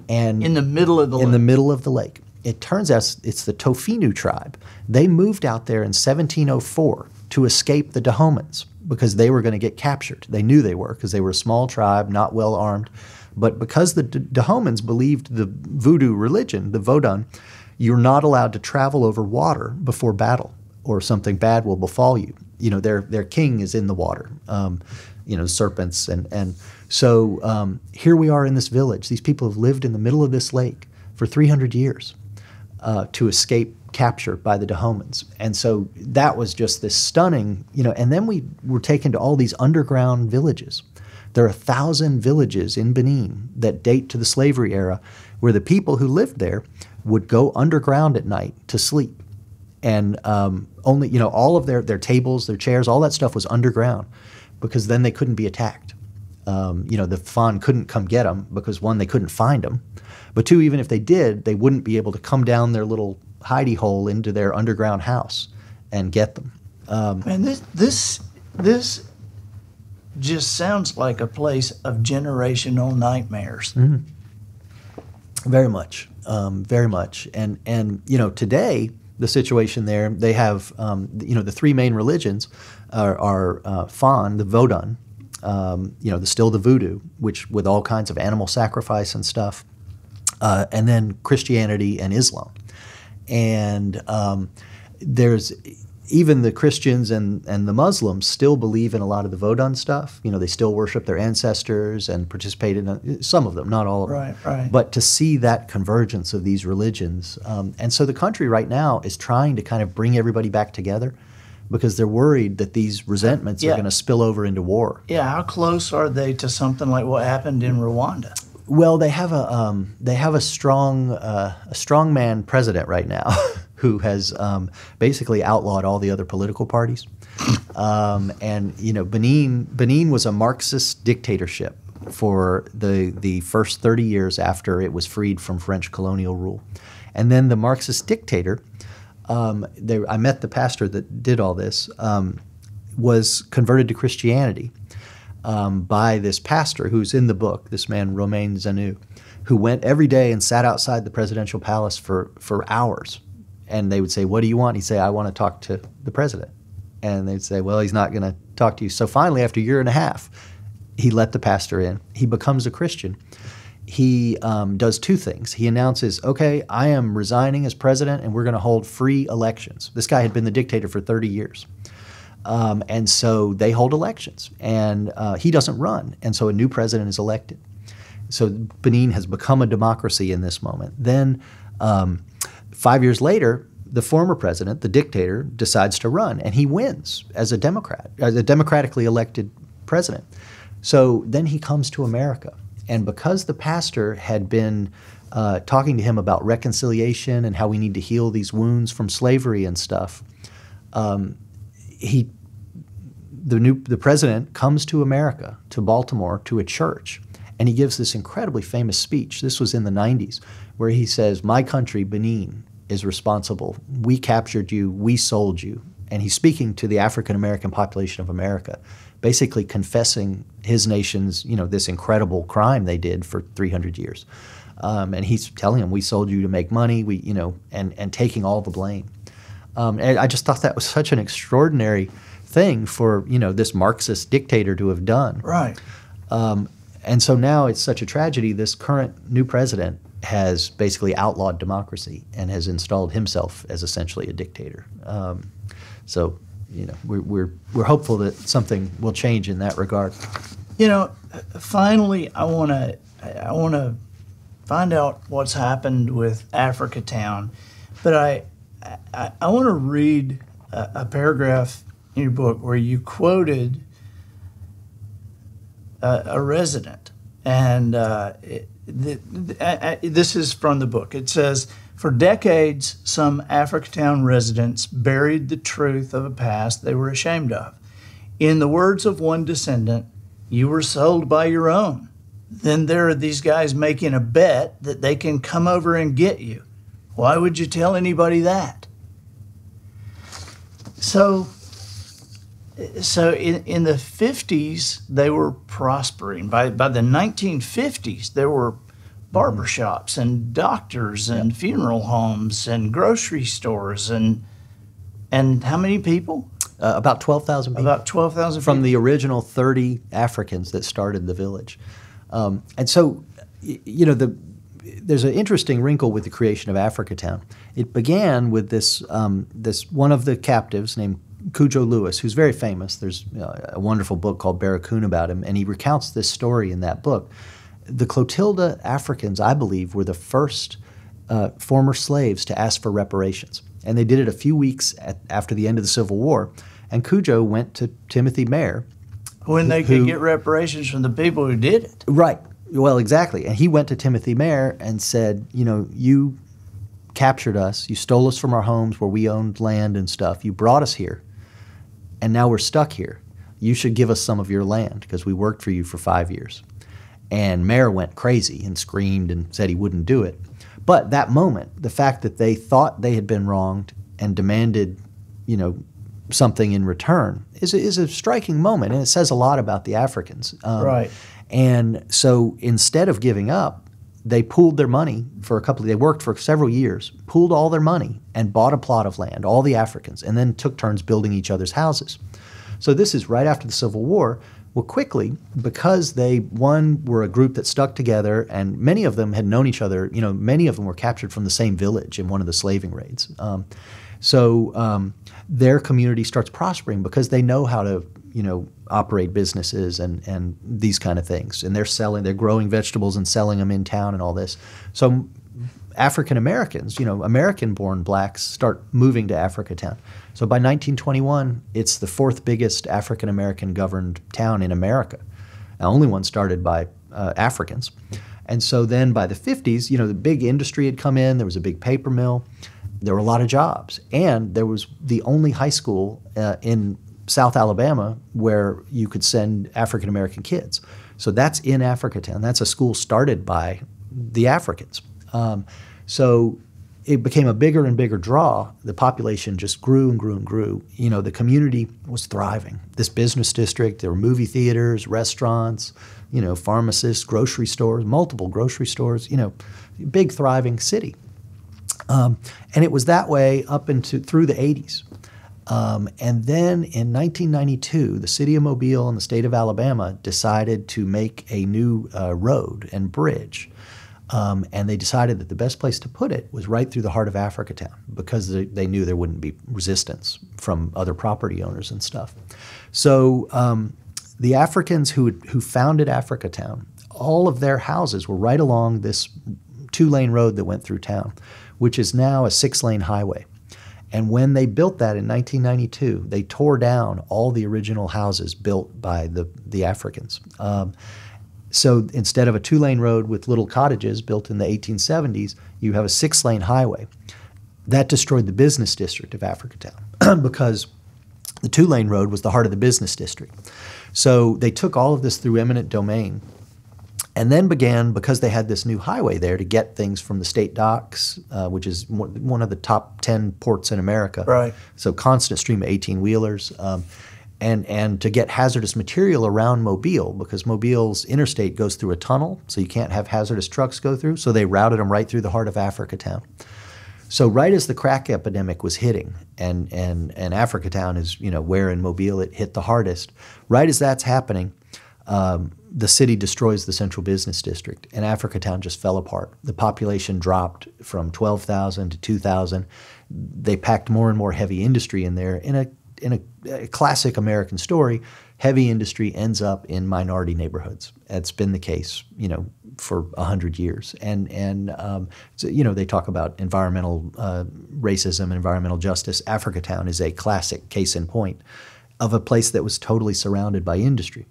And in the middle of the lake. In the middle of the lake. It turns out it's the Tofinu tribe. They moved out there in 1704 to escape the Dahomeyans because they were going to get captured. They knew they were because they were a small tribe, not well armed. But because the Dahomeyans believed the voodoo religion, the Vodun, you're not allowed to travel over water before battle or something bad will befall you. Their king is in the water, serpents. And so here we are in this village. These people have lived in the middle of this lake for 300 years. To escape capture by the Dahomeyans. And so that was just this stunning, and then we were taken to all these underground villages. There are 1,000 villages in Benin that date to the slavery era where the people who lived there would go underground at night to sleep. And only, all of their tables, their chairs, all that stuff was underground because then they couldn't be attacked. The Fan couldn't come get them because, one, they couldn't find them. But two, even if they did, they wouldn't be able to come down their little hidey hole into their underground house and get them. And this just sounds like a place of generational nightmares. Mm-hmm. Very much, very much. And today the situation there, they have the three main religions are Fan, the Vodun, still the voodoo, which with all kinds of animal sacrifice and stuff. And then Christianity and Islam. And there's even the Christians and the Muslims still believe in a lot of the Vodun stuff. They still worship their ancestors and participate in some of them, not all of them. Right. But to see that convergence of these religions. And so the country right now is trying to kind of bring everybody back together because they're worried that these resentments are going to spill over into war. Yeah, how close are they to something like what happened in Rwanda? Well, they have a strong man president right now who has basically outlawed all the other political parties, and Benin was a Marxist dictatorship for the first 30 years after it was freed from French colonial rule, and then the Marxist dictator, I met the pastor that did all this, was converted to Christianity. By this pastor who's in the book, this man Romain Zanu, who went every day and sat outside the presidential palace for hours. And they would say, "What do you want?" He'd say, "I want to talk to the president." And they'd say, "Well, he's not going to talk to you." So finally, after a year and a half, he let the pastor in. He becomes a Christian. He does two things. He announces, "Okay, I am resigning as president and we're going to hold free elections." This guy had been the dictator for 30 years. And so they hold elections, and he doesn't run, and so a new president is elected. So Benin has become a democracy in this moment. Then 5 years later, the former president, the dictator, decides to run, and he wins as a Democrat, as a democratically elected president. So then he comes to America, and because the pastor had been talking to him about reconciliation and how we need to heal these wounds from slavery and stuff, the president comes to America, to Baltimore, to a church, and he gives this incredibly famous speech. This was in the 90s, where he says, "My country, Benin, is responsible. We captured you. We sold you." And he's speaking to the African-American population of America, basically confessing his nation's, this incredible crime they did for 300 years. And he's telling them, "We sold you to make money," and taking all the blame. And I just thought that was such an extraordinary thing for this Marxist dictator to have done. Right. And so now it's such a tragedy. This current new president has basically outlawed democracy and has installed himself as essentially a dictator. So we're hopeful that something will change in that regard. Finally, I want to find out what's happened with Africa Town, but I want to read a paragraph in your book where you quoted a resident, and this is from the book. It says, "For decades, some Africatown residents buried the truth of a past they were ashamed of. In the words of one descendant, 'You were sold by your own.' Then there are these guys making a bet that they can come over and get you. Why would you tell anybody that? So in the 50s, they were prospering. By the 1950s, there were barbershops and doctors and funeral homes and grocery stores and how many people? About 12,000 people. About 12,000 from the original 30 Africans that started the village. And so, there's an interesting wrinkle with the creation of Africatown. It began with this one of the captives named Cujo Lewis, who's very famous. There's a wonderful book called Barracoon about him, and he recounts this story in that book. The Clotilda Africans, I believe, were the first former slaves to ask for reparations. And they did it a few weeks after the end of the Civil War. And Cujo went to Timothy Mayer. When they could get reparations from the people who did it. Right. Well, exactly. And he went to Timothy Mayer and said, you captured us. You stole us from our homes where we owned land and stuff. You brought us here. And now we're stuck here. You should give us some of your land because we worked for you for 5 years. And Mayer went crazy and screamed and said he wouldn't do it. But that moment, the fact that they thought they had been wronged and demanded, something in return is a striking moment, and it says a lot about the Africans. Right. And so instead of giving up, they pooled their money for they worked for several years, pooled all their money and bought a plot of land, all the Africans, and then took turns building each other's houses. So this is right after the Civil War. Well, quickly, because they, were a group that stuck together, and many of them had known each other, many of them were captured from the same village in one of the slaving raids. Their community starts prospering because they know how to, operate businesses and these kind of things. And they're growing vegetables and selling them in town and all this. So African Americans, American-born blacks start moving to Africatown. So by 1921, it's the fourth biggest African American governed town in America. The only one started by Africans. And so then by the 50s, the big industry had come in. There was a big paper mill. There were a lot of jobs. And there was the only high school in South Alabama where you could send African American kids. So that's in Africatown. That's a school started by the Africans. So it became a bigger and bigger draw. The population just grew and grew and grew. The community was thriving. This business district, there were movie theaters, restaurants, pharmacists, grocery stores, multiple grocery stores, big thriving city. And it was that way up through the 80s. And then in 1992, the city of Mobile and the state of Alabama decided to make a new road and bridge. And they decided that the best place to put it was right through the heart of Africatown because they knew there wouldn't be resistance from other property owners and stuff. So the Africans who founded Africatown, all of their houses were right along this 2-lane road that went through town, which is now a 6-lane highway. And when they built that in 1992, they tore down all the original houses built by the Africans. So instead of a 2-lane road with little cottages built in the 1870s, you have a 6-lane highway. That destroyed the business district of Africatown because the 2-lane road was the heart of the business district. So they took all of this through eminent domain and then began, because they had this new highway there, to get things from the state docks, which is one of the top 10 ports in America. Right. So constant stream of 18-wheelers. And to get hazardous material around Mobile, because Mobile's interstate goes through a tunnel, so you can't have hazardous trucks go through, so they routed them right through the heart of Africatown. So right as the crack epidemic was hitting, and Africatown is where in Mobile it hit the hardest, right as that's happening, the city destroys the central business district, and Africatown just fell apart. The population dropped from 12,000 to 2,000. They packed more and more heavy industry in there. In a classic American story, heavy industry ends up in minority neighborhoods. That's been the case, for 100 years. And so, they talk about environmental racism and environmental justice. Africatown is a classic case in point of a place that was totally surrounded by industry.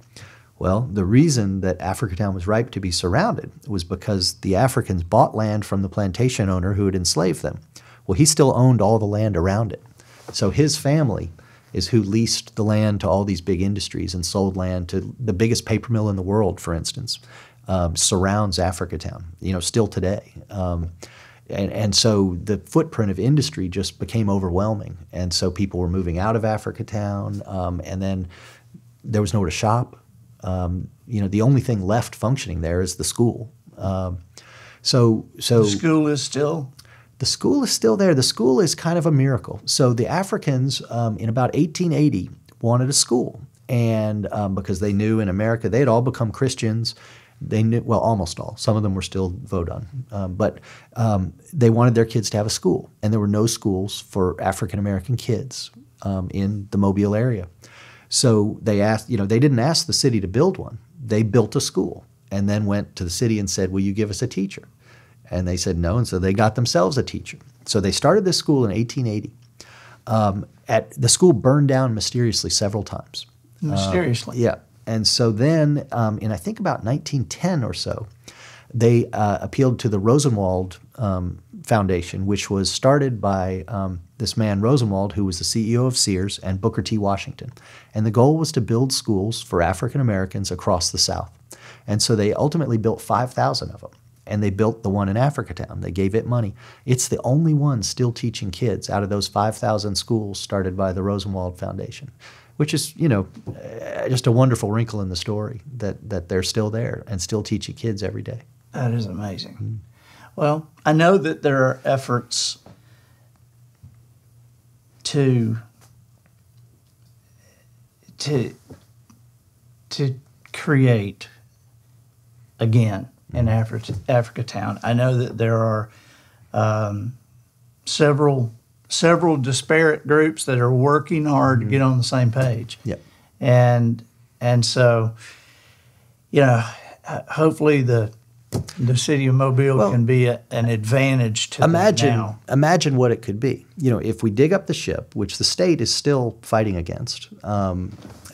Well, the reason that Africatown was ripe to be surrounded was because the Africans bought land from the plantation owner who had enslaved them. Well, he still owned all the land around it. So his family is who leased the land to all these big industries and sold land to the biggest paper mill in the world, for instance, surrounds Africatown, still today. And so the footprint of industry just became overwhelming. And so people were moving out of Africatown, and then there was nowhere to shop. The only thing left functioning there is the school. So the school is still? The school is still there. The school is kind of a miracle. So the Africans in about 1880 wanted a school, and because they knew in America they had all become Christians. They knew, well, almost all. Some of them were still Vodun, but they wanted their kids to have a school, and there were no schools for African American kids in the Mobile area. So they asked, they didn't ask the city to build one. They built a school, and then went to the city and said, "Will you give us a teacher?" And they said no, and so they got themselves a teacher. So they started this school in 1880. The school burned down mysteriously several times. Mysteriously? Yeah. And so then, in I think about 1910 or so, they appealed to the Rosenwald Foundation, which was started by this man Rosenwald, who was the CEO of Sears, and Booker T. Washington. And the goal was to build schools for African Americans across the South. And so they ultimately built 5,000 of them. And they built the one in Africatown. They gave it money. It's the only one still teaching kids out of those 5,000 schools started by the Rosenwald Foundation, which is, just a wonderful wrinkle in the story that they're still there and still teaching kids every day. That is amazing. Mm-hmm. Well, I know that there are efforts to create again in Africatown. I know that there are several disparate groups that are working hard to get on the same page. Yep. And so, hopefully the city of Mobile can be an advantage to them now. Imagine what it could be. If we dig up the ship, which the state is still fighting against,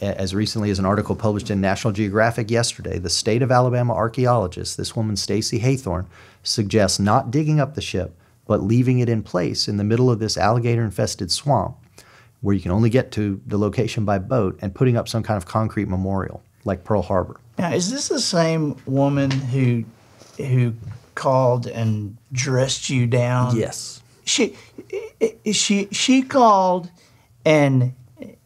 as recently as an article published in National Geographic yesterday, the state of Alabama archaeologist, this woman Stacey Haythorne, suggests not digging up the ship, but leaving it in place in the middle of this alligator-infested swamp where you can only get to the location by boat, and putting up some kind of concrete memorial like Pearl Harbor. Now, is this the same woman who called and dressed you down? Yes. She called and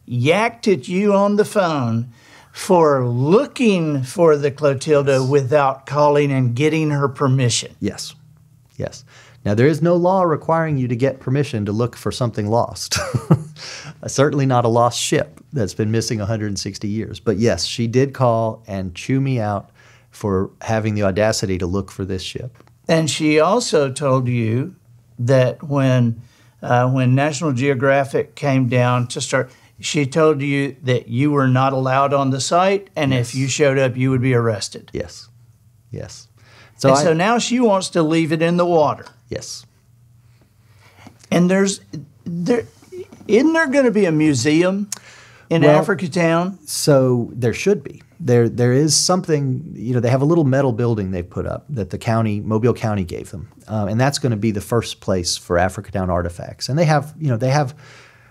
yacked at you on the phone for looking for the Clotilda without calling and getting her permission. Yes. Yes. Now, there is no law requiring you to get permission to look for something lost. Certainly not a lost ship that's been missing 160 years. But yes, she did call and chew me out for having the audacity to look for this ship. And she also told you that when National Geographic came down to start, she told you that you were not allowed on the site, and Yes. if you showed up, you would be arrested. Yes. Yes. So now she wants to leave it in the water. Yes. And isn't there going to be a museum in Africatown? So there should be. There is something, they have a little metal building they've put up that the Mobile County gave them. And that's going to be the first place for Africatown artifacts. And they have,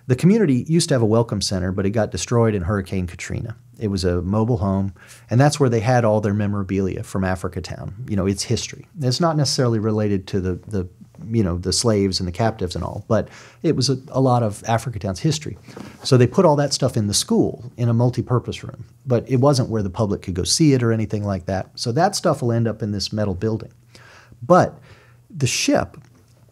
the community used to have a welcome center, but it got destroyed in Hurricane Katrina. It was a mobile home, and that's where they had all their memorabilia from Africatown. Its history. It's not necessarily related to the slaves and the captives and all, but it was a lot of Africatown's history. So they put all that stuff in the school in a multi-purpose room, but it wasn't where the public could go see it or anything like that. So that stuff will end up in this metal building. But the ship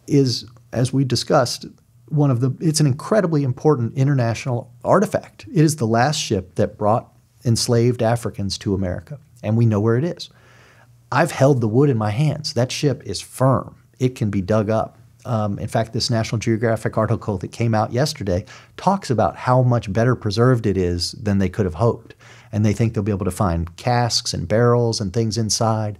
is, as we discussed, it's an incredibly important international artifact. It is the last ship that brought enslaved Africans to America, and we know where it is. I've held the wood in my hands. That ship is firm. It can be dug up. In fact, this National Geographic article that came out yesterday talks about how much better preserved it is than they could have hoped. And they think they'll be able to find casks and barrels and things inside.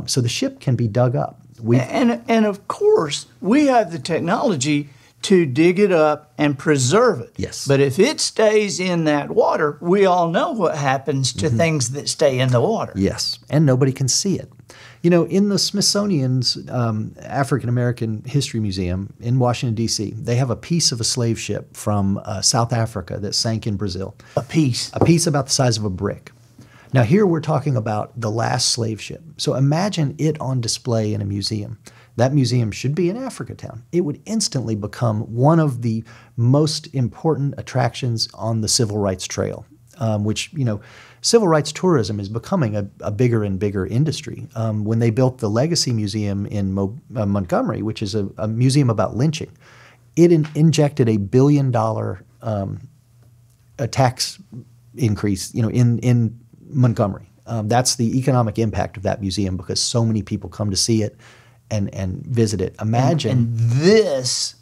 So the ship can be dug up. And of course, we have the technology to dig it up and preserve it. Yes. But if it stays in that water, we all know what happens to things that stay in the water. Yes, and nobody can see it. In the Smithsonian's African American History Museum in Washington, D.C., they have a piece of a slave ship from South Africa that sank in Brazil. A piece? A piece about the size of a brick. Now, here we're talking about the last slave ship. So imagine it on display in a museum. that museum should be in Africatown. It would instantly become one of the most important attractions on the civil rights trail, which, civil rights tourism is becoming a bigger and bigger industry. When they built the Legacy Museum in Montgomery, which is a museum about lynching, it injected $1 billion a tax increase, in Montgomery. That's the economic impact of that museum because so many people come to see it and visit it. Imagine. And this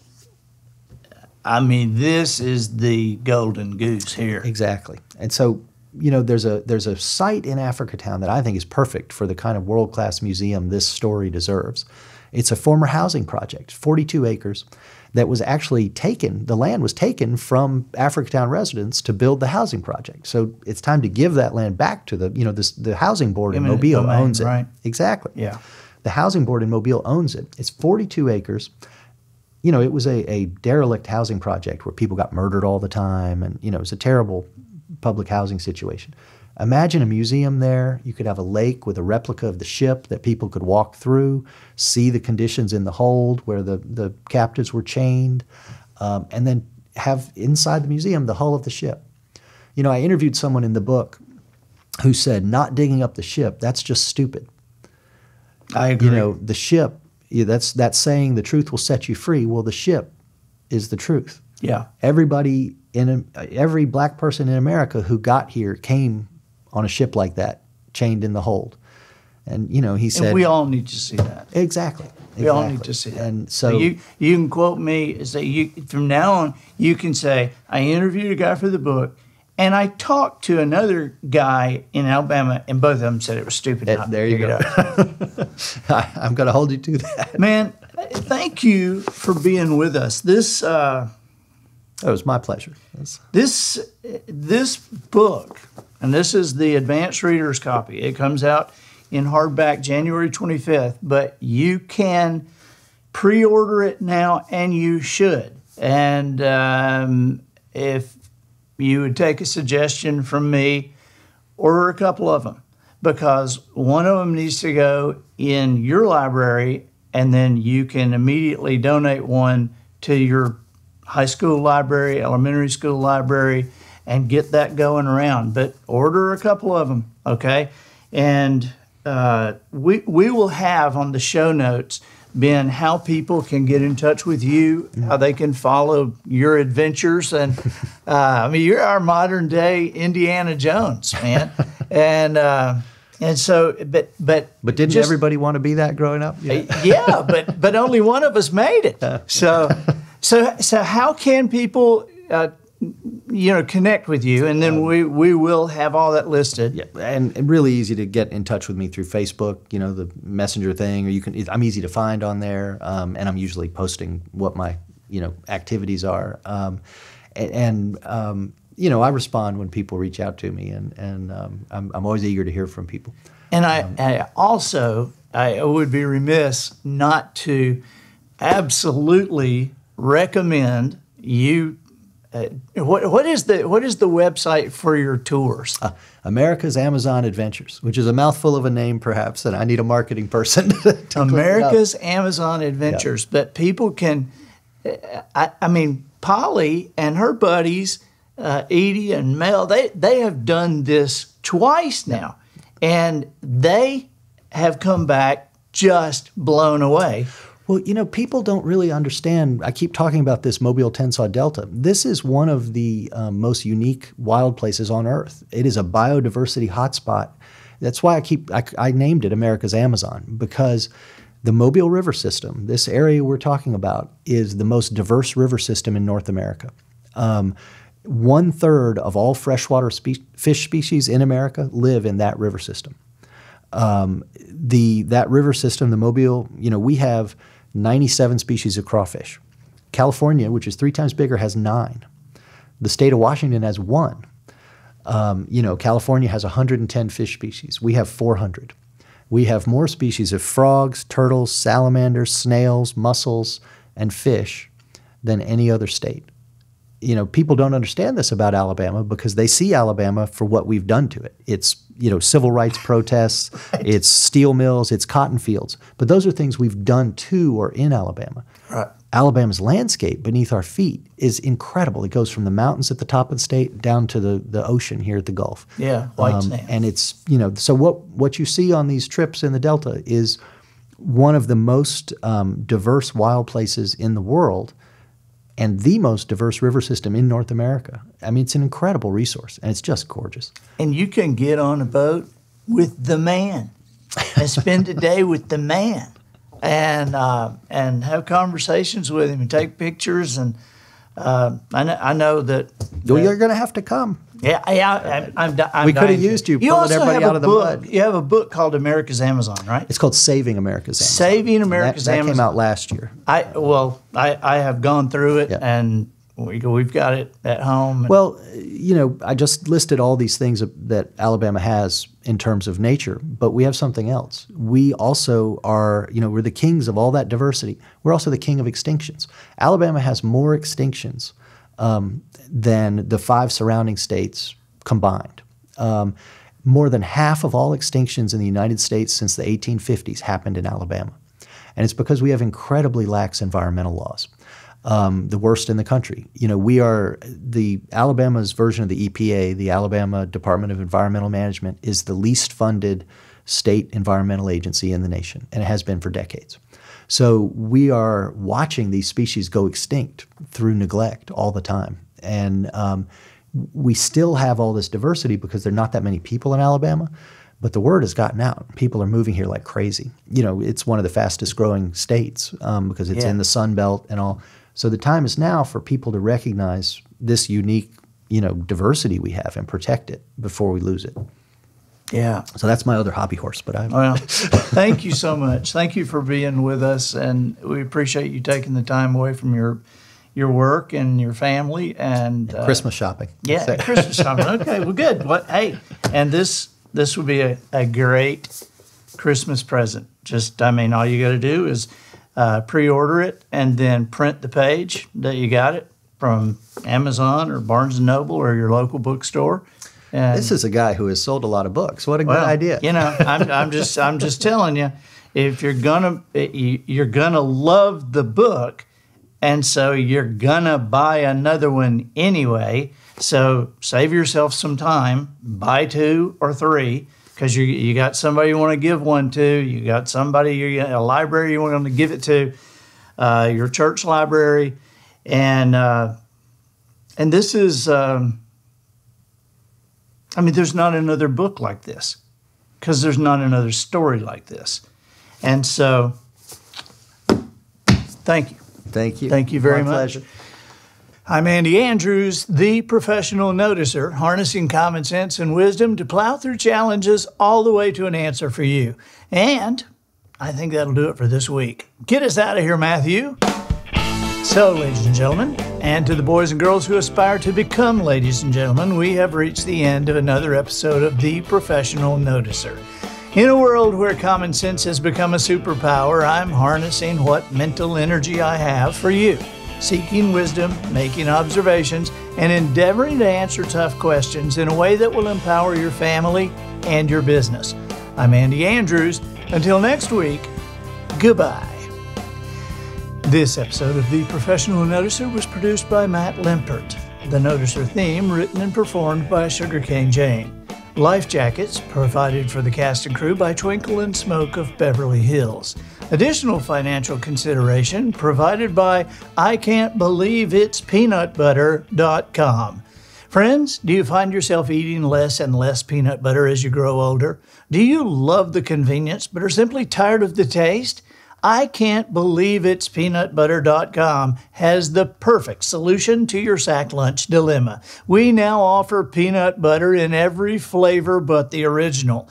is the golden goose here. Exactly. And so, there's a site in Africatown that I think is perfect for the kind of world-class museum this story deserves. It's a former housing project, 42 acres, that was actually taken, the land was taken from Africatown residents to build the housing project. So it's time to give that land back to the housing board in Mobile owns it. Right. Exactly. Yeah. The housing board in Mobile owns it. It's 42 acres. It was a derelict housing project where people got murdered all the time, and it was a terrible public housing situation. Imagine a museum there. You could have a lake with a replica of the ship that people could walk through, see the conditions in the hold where the captives were chained, and then have inside the museum the hull of the ship. I interviewed someone in the book who said, not digging up the ship, that's just stupid. I agree. The ship, that's saying the truth will set you free. Well, the ship is the truth. Yeah. Every black person in America who got here came on a ship like that, chained in the hold. And, he said... And we all need to see that. Exactly. We all need to see that. And so... You can quote me, say, from now on, you can say, I interviewed a guy for the book, and I talked to another guy in Alabama, and both of them said it was stupid. There you go. I'm going to hold you to that. Man, thank you for being with us. This... It was my pleasure. This book, and this is the advanced reader's copy. It comes out in hardback January 25th, but you can pre-order it now, and you should. And if you would take a suggestion from me, order a couple of them, because one of them needs to go in your library, and then you can immediately donate one to your high school library, elementary school library, and get that going around. But order a couple of them, okay? And we will have on the show notes, Ben, how people can get in touch with you, how they can follow your adventures. And you're our modern day Indiana Jones, man. And so, but didn't everybody want to be that growing up? Yeah, but only one of us made it. So how can people, connect with you? And then we will have all that listed. Yeah, and really easy to get in touch with me through Facebook, the messenger thing, or I'm easy to find on there, and I'm usually posting what my, activities are. I respond when people reach out to me, and I'm always eager to hear from people. And I would be remiss not to absolutely recommend you. What is the website for your tours? America's Amazon Adventures, which is a mouthful of a name, perhaps, and I need a marketing person to America's Amazon Adventures. Yeah. But people can, Polly and her buddies, Edie and Mel, they have done this twice now, and they have come back just blown away. Well, people don't really understand. I keep talking about this Mobile-Tensaw Delta. This is one of the most unique wild places on Earth. It is a biodiversity hotspot. That's why I named it America's Amazon, because the Mobile River system, this area we're talking about, is the most diverse river system in North America. 1/3 of all freshwater fish species in America live in that river system. That river system, the Mobile, we have 97 species of crawfish. California, which is 3 times bigger, has 9. The state of Washington has 1. California has 110 fish species. We have 400. We have more species of frogs, turtles, salamanders, snails, mussels, and fish than any other state. people don't understand this about Alabama because they see Alabama for what we've done to it. It's, civil rights protests, it's steel mills, it's cotton fields. But those are things we've done to or in Alabama. Right. Alabama's landscape beneath our feet is incredible. It goes from the mountains at the top of the state down to the ocean here at the Gulf. Yeah, white sand. And it's, so what you see on these trips in the Delta is one of the most diverse wild places in the world and the most diverse river system in North America. I mean, it's an incredible resource, and it's just gorgeous. And you can get on a boat with the man and spend a day with the man and have conversations with him and take pictures. And I know that... Well, you're going to have to come. Yeah, I'm we could have used you pulling everybody out of the mud. You have a book called America's Amazon, right? It's called Saving America's Amazon. Saving America's Amazon. That came out last year. I have gone through it, Yeah. and we've got it at home. Well, I just listed all these things that Alabama has in terms of nature, but we have something else. We also are, we're the kings of all that diversity. We're also the king of extinctions. Alabama has more extinctions than the 5 surrounding states combined. More than half of all extinctions in the United States since the 1850s happened in Alabama. And it's because we have incredibly lax environmental laws, the worst in the country. We are Alabama's version of the EPA, the Alabama Department of Environmental Management, is the least funded state environmental agency in the nation, and it has been for decades. So we are watching these species go extinct through neglect all the time. And we still have all this diversity because there are not that many people in Alabama, but the word has gotten out. People are moving here like crazy. It's one of the fastest growing states because it's in the Sun Belt and all. So the time is now for people to recognize this unique, diversity we have and protect it before we lose it. Yeah. So that's my other hobby horse. But Well, thank you so much. Thank you for being with us, and we appreciate you taking the time away from your work and your family and Christmas shopping. Yeah, Christmas shopping. Okay, well, good. Hey, and this would be a great Christmas present. All you got to do is pre-order it and then print the page that you got it from Amazon or Barnes & Noble or your local bookstore. And, this is a guy who has sold a lot of books. What a good idea! I'm just telling you, if you're gonna love the book, and so you're gonna buy another one anyway. So save yourself some time, buy 2 or 3, because you got somebody you want to give one to, you got somebody, a library you want to give it to, your church library, and this is. There's not another book like this because there's not another story like this. And so, thank you. Thank you. Thank you very My much. pleasure. I'm Andy Andrews, the professional noticer, harnessing common sense and wisdom to plow through challenges all the way to an answer for you. And I think that'll do it for this week. Get us out of here, Matthew. So, ladies and gentlemen, and to the boys and girls who aspire to become ladies and gentlemen, we have reached the end of another episode of The Professional Noticer. In a world where common sense has become a superpower, I'm harnessing what mental energy I have for you, seeking wisdom, making observations, and endeavoring to answer tough questions in a way that will empower your family and your business. I'm Andy Andrews. Until next week, goodbye. This episode of The Professional Noticer was produced by Matt Lempert. The Noticer theme written and performed by Sugarcane Jane. Life jackets provided for the cast and crew by Twinkle and Smoke of Beverly Hills. Additional financial consideration provided by ICan'tBelieveIt'sPeanutButter.com. Friends, do you find yourself eating less and less peanut butter as you grow older? Do you love the convenience but are simply tired of the taste? ICan'tBelieveIt'sPeanutButter.com has the perfect solution to your sack lunch dilemma. We now offer peanut butter in every flavor but the original.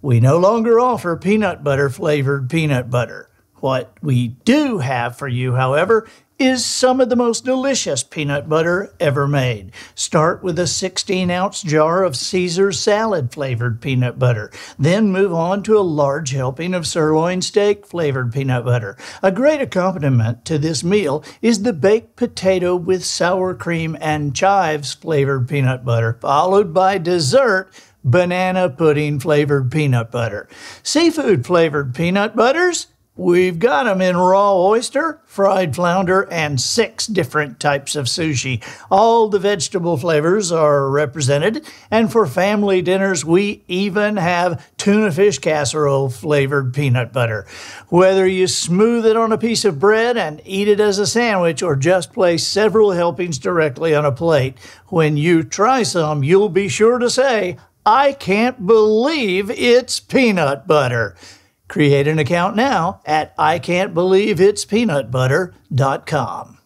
We no longer offer peanut butter flavored peanut butter. What we do have for you, however, is some of the most delicious peanut butter ever made. Start with a 16-ounce jar of Caesar salad-flavored peanut butter. Then move on to a large helping of sirloin steak-flavored peanut butter. A great accompaniment to this meal is the baked potato with sour cream and chives-flavored peanut butter, followed by dessert banana pudding-flavored peanut butter. Seafood-flavored peanut butters? We've got them in raw oyster, fried flounder, and 6 different types of sushi. All the vegetable flavors are represented, and for family dinners, we even have tuna fish casserole flavored peanut butter. Whether you smooth it on a piece of bread and eat it as a sandwich, or just place several helpings directly on a plate, when you try some, you'll be sure to say, "I can't believe it's peanut butter." Create an account now at ican'tbelieveitspeanutbutter.com.